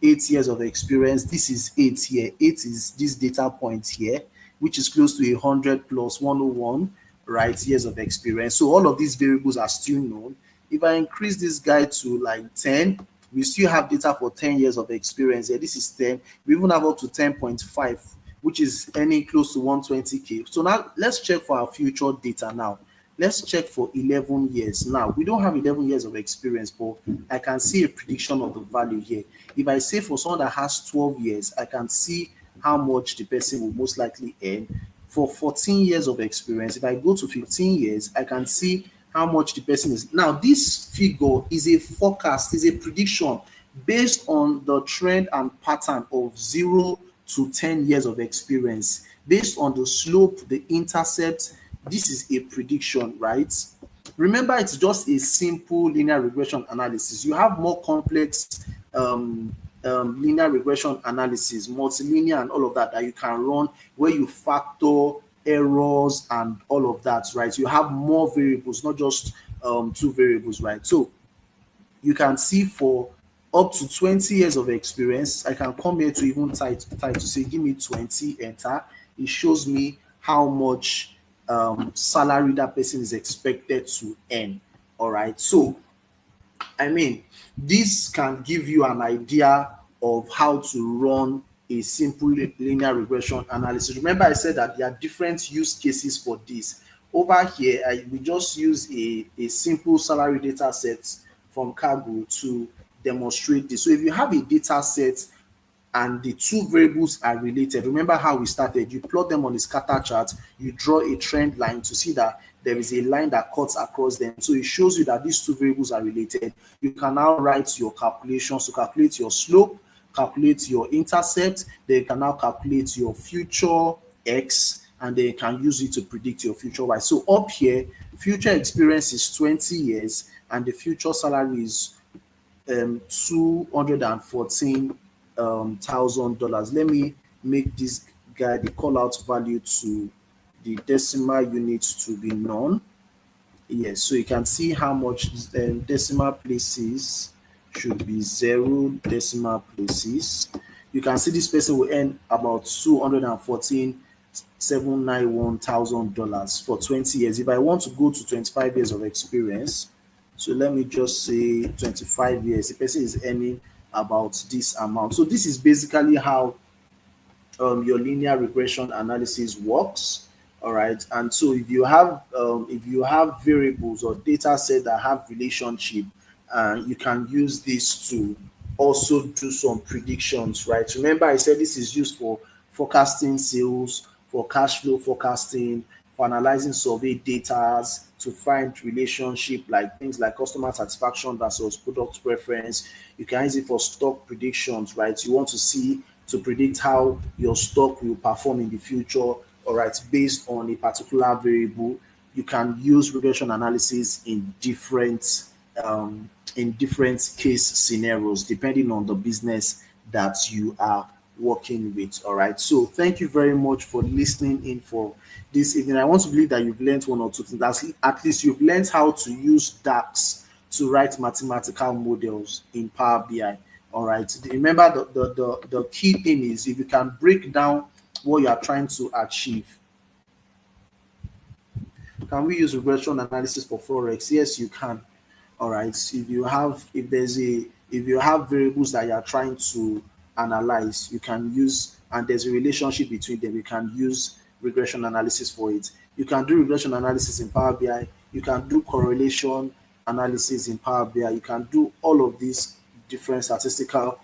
8 years of experience, this is 8 here. 8 is this data point here, which is close to 100 plus 101. Right, years of experience. So all of these variables are still known. If I increase this guy to like 10, we still have data for 10 years of experience here. This is 10. We even have up to 10.5, which is earning close to 120K. So now let's check for our future data now. Let's check for 11 years. Now, we don't have 11 years of experience, but I can see a prediction of the value here. If I say for someone that has 12 years, I can see how much the person will most likely earn. For 14 years of experience, if I go to 15 years, I can see how much the person is. Now, this figure is a forecast, is a prediction based on the trend and pattern of 0 to 10 years of experience. Based on the slope, the intercept, this is a prediction, right? Remember, it's just a simple linear regression analysis. You have more complex linear regression analysis, multilinear and all of that you can run where you factor errors and all of that, right? You have more variables, not just two variables, right? So you can see for up to 20 years of experience, I can come here to even type to say, give me 20, enter. It shows me how much salary that person is expected to earn. All right. So I mean, this can give you an idea of how to run a simple linear regression analysis. Remember, I said that there are different use cases for this. Over here, we just use a simple salary data set from Kaggle to demonstrate this. So if you have a data set and the two variables are related. Remember how we started? You plot them on a scatter chart, you draw a trend line to see that there is a line that cuts across them. So it shows you that these two variables are related. You can now write your calculations to calculate your slope, calculate your intercept, then you can now calculate your future X, and then you can use it to predict your future Y. So up here, future experience is 20 years, and the future salary is 214 $1,000. Let me make this guy the call out value to the decimal units to be known. Yes, so you can see how much decimal places should be 0 decimal places. You can see this person will earn about $214,791,000 for 20 years. If I want to go to 25 years of experience, so let me just say 25 years, the person is earning about this amount. So this is basically how your linear regression analysis works. All right. And so if you have variables or data set that have relationship, you can use this to also do some predictions, right? Remember, I said this is used for forecasting sales, for cash flow forecasting, for analyzing survey data, to find relationship like things like customer satisfaction versus product preference. You can use it for stock predictions, right? You want to see to predict how your stock will perform in the future, all right, based on a particular variable. You can use regression analysis in different case scenarios depending on the business that you are working with. All right. So thank you very much for listening in for this evening. I want to believe that you've learned one or two things. At least you've learned how to use DAX to write mathematical models in Power BI. All right. Remember, the key thing is if you can break down what you are trying to achieve. Can we use regression analysis for Forex? Yes, you can. All right. If you have variables that you are trying to analyze, you can use, and there's a relationship between them, you can use regression analysis for it. You can do regression analysis in Power BI. You can do correlation analysis in Power BI. You can do all of these different statistical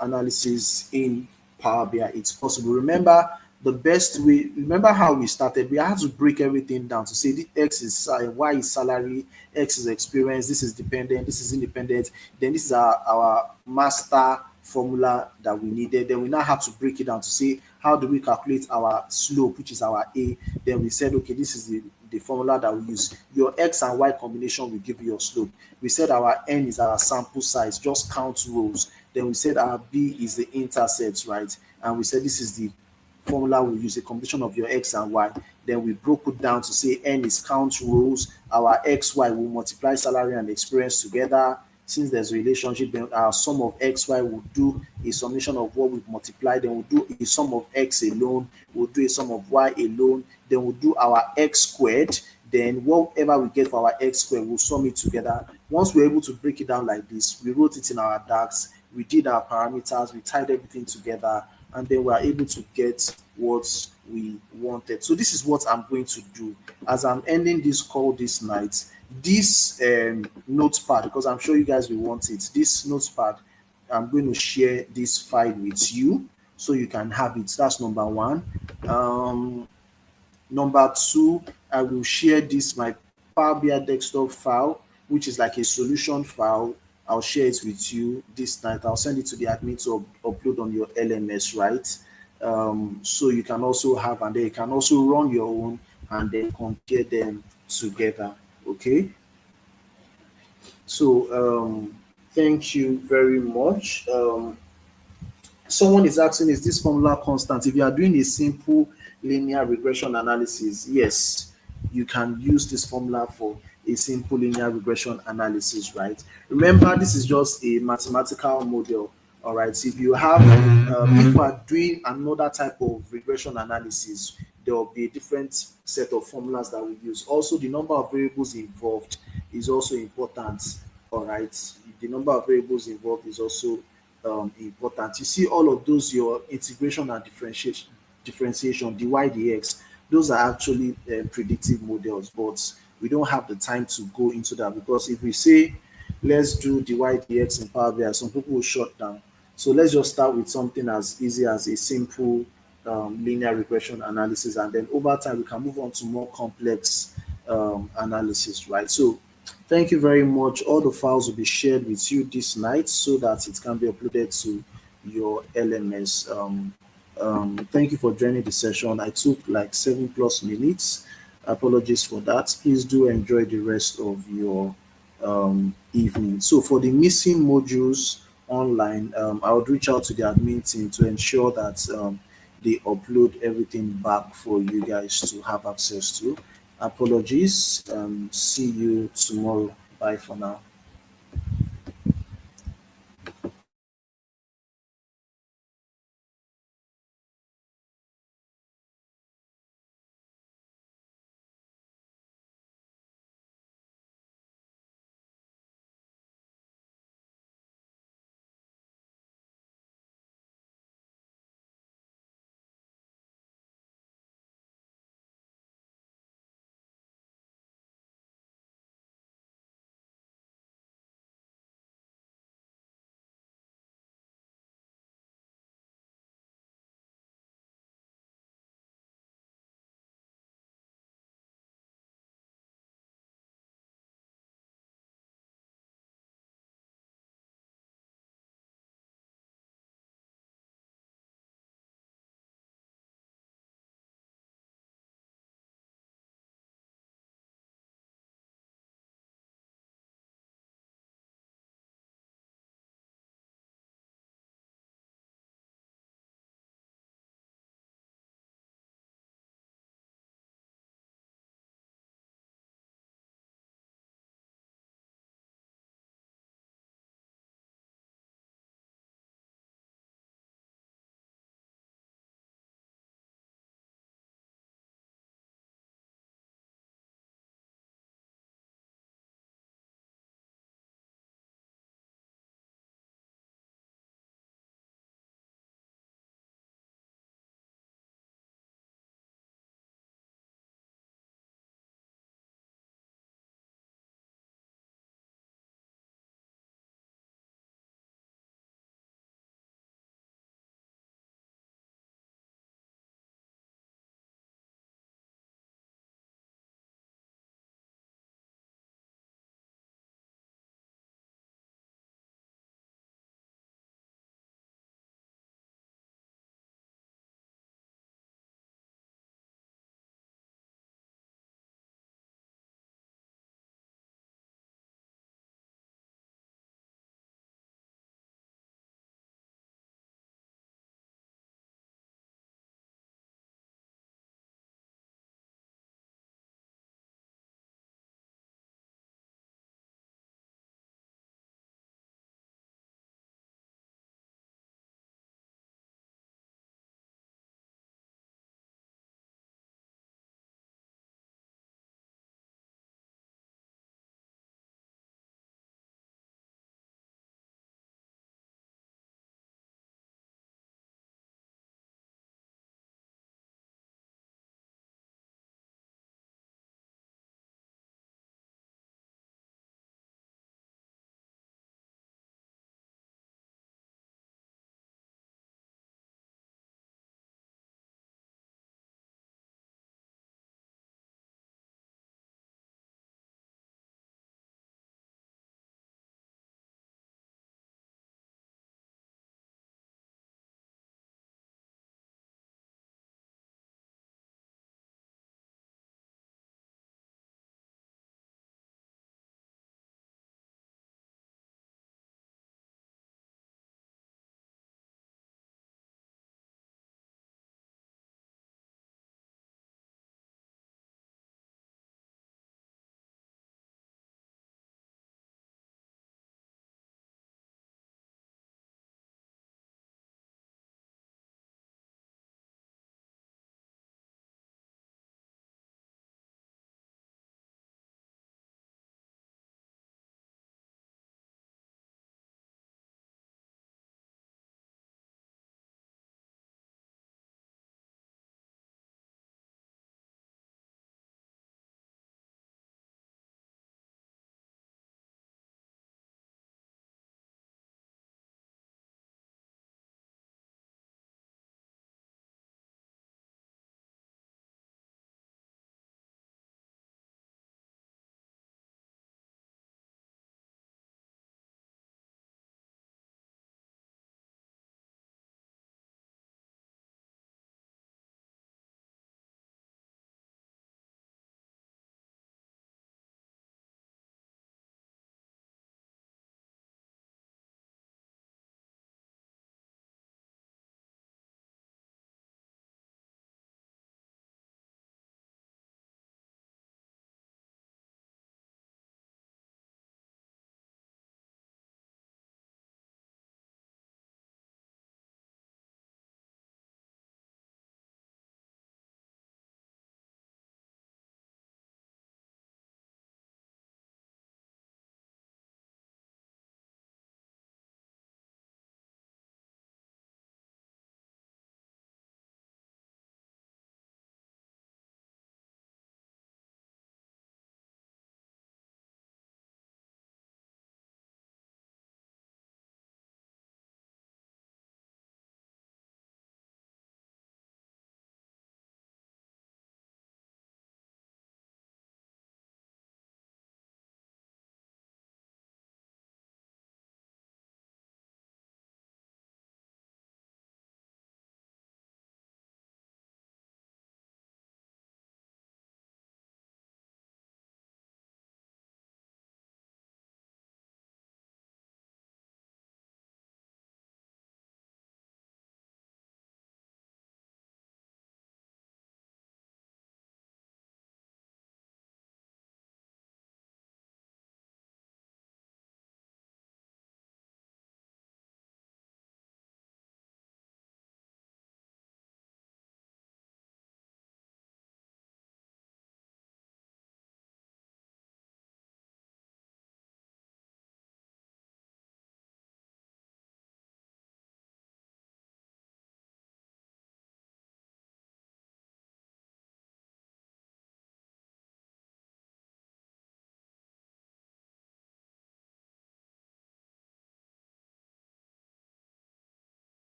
analysis in Power BI. It's possible. Remember, the best way, remember how we started, we had to break everything down to say the X is Y is salary, X is experience, this is dependent, this is independent, then this is our master formula that we needed. Then we now have to break it down to say how do we calculate our slope, which is our A. Then we said, okay, this is the formula that we use. Your X and Y combination will give you your slope. We said our N is our sample size, just count rows. Then we said our B is the intercept, right? And we said this is the formula we use, a combination of your X and Y. Then we broke it down to say N is count rows, our XY will multiply salary and experience together. Since there's a relationship, then our sum of XY will do a summation of what we've multiplied. Then we'll do a sum of X alone, we'll do a sum of Y alone, then we'll do our X squared. Then whatever we get for our X squared, we'll sum it together. Once we're able to break it down like this, we wrote it in our DAX, we did our parameters, we tied everything together, and then we are able to get what we wanted. So this is what I'm going to do as I'm ending this call this night. This notepad, because I'm sure you guys will want it, this notepad, I'm going to share this file with you so you can have it. That's number one. Number two, I will share this, my Power BI desktop file, which is like a solution file. I'll share it with you this night. I'll send it to the admin to upload on your LMS, right? So you can also have, and then you can also run your own and then compare them together. Okay. So thank you very much. Someone is asking, is this formula constant? If you are doing a simple linear regression analysis, yes, you can use this formula for a simple linear regression analysis, right? Remember, this is just a mathematical model. All right. So if you have, if you are doing another type of regression analysis, there will be a different set of formulas that we use. Also, the number of variables involved is also important. All right. The number of variables involved is also important. You see all of those, your integration and differentiation, dy dx, those are actually predictive models, but we don't have the time to go into that, because if we say let's do dy dx in Power BI, some people will shut down. So let's just start with something as easy as a simple linear regression analysis, and then over time we can move on to more complex analysis, right? So thank you very much. All the files will be shared with you this night so that it can be uploaded to your LMS. Thank you for joining the session. I took like 7+ minutes. Apologies for that. Please do enjoy the rest of your evening. So for the missing modules online, I would reach out to the admin team to ensure that they upload everything back for you guys to have access to. Apologies. See you tomorrow. Bye for now.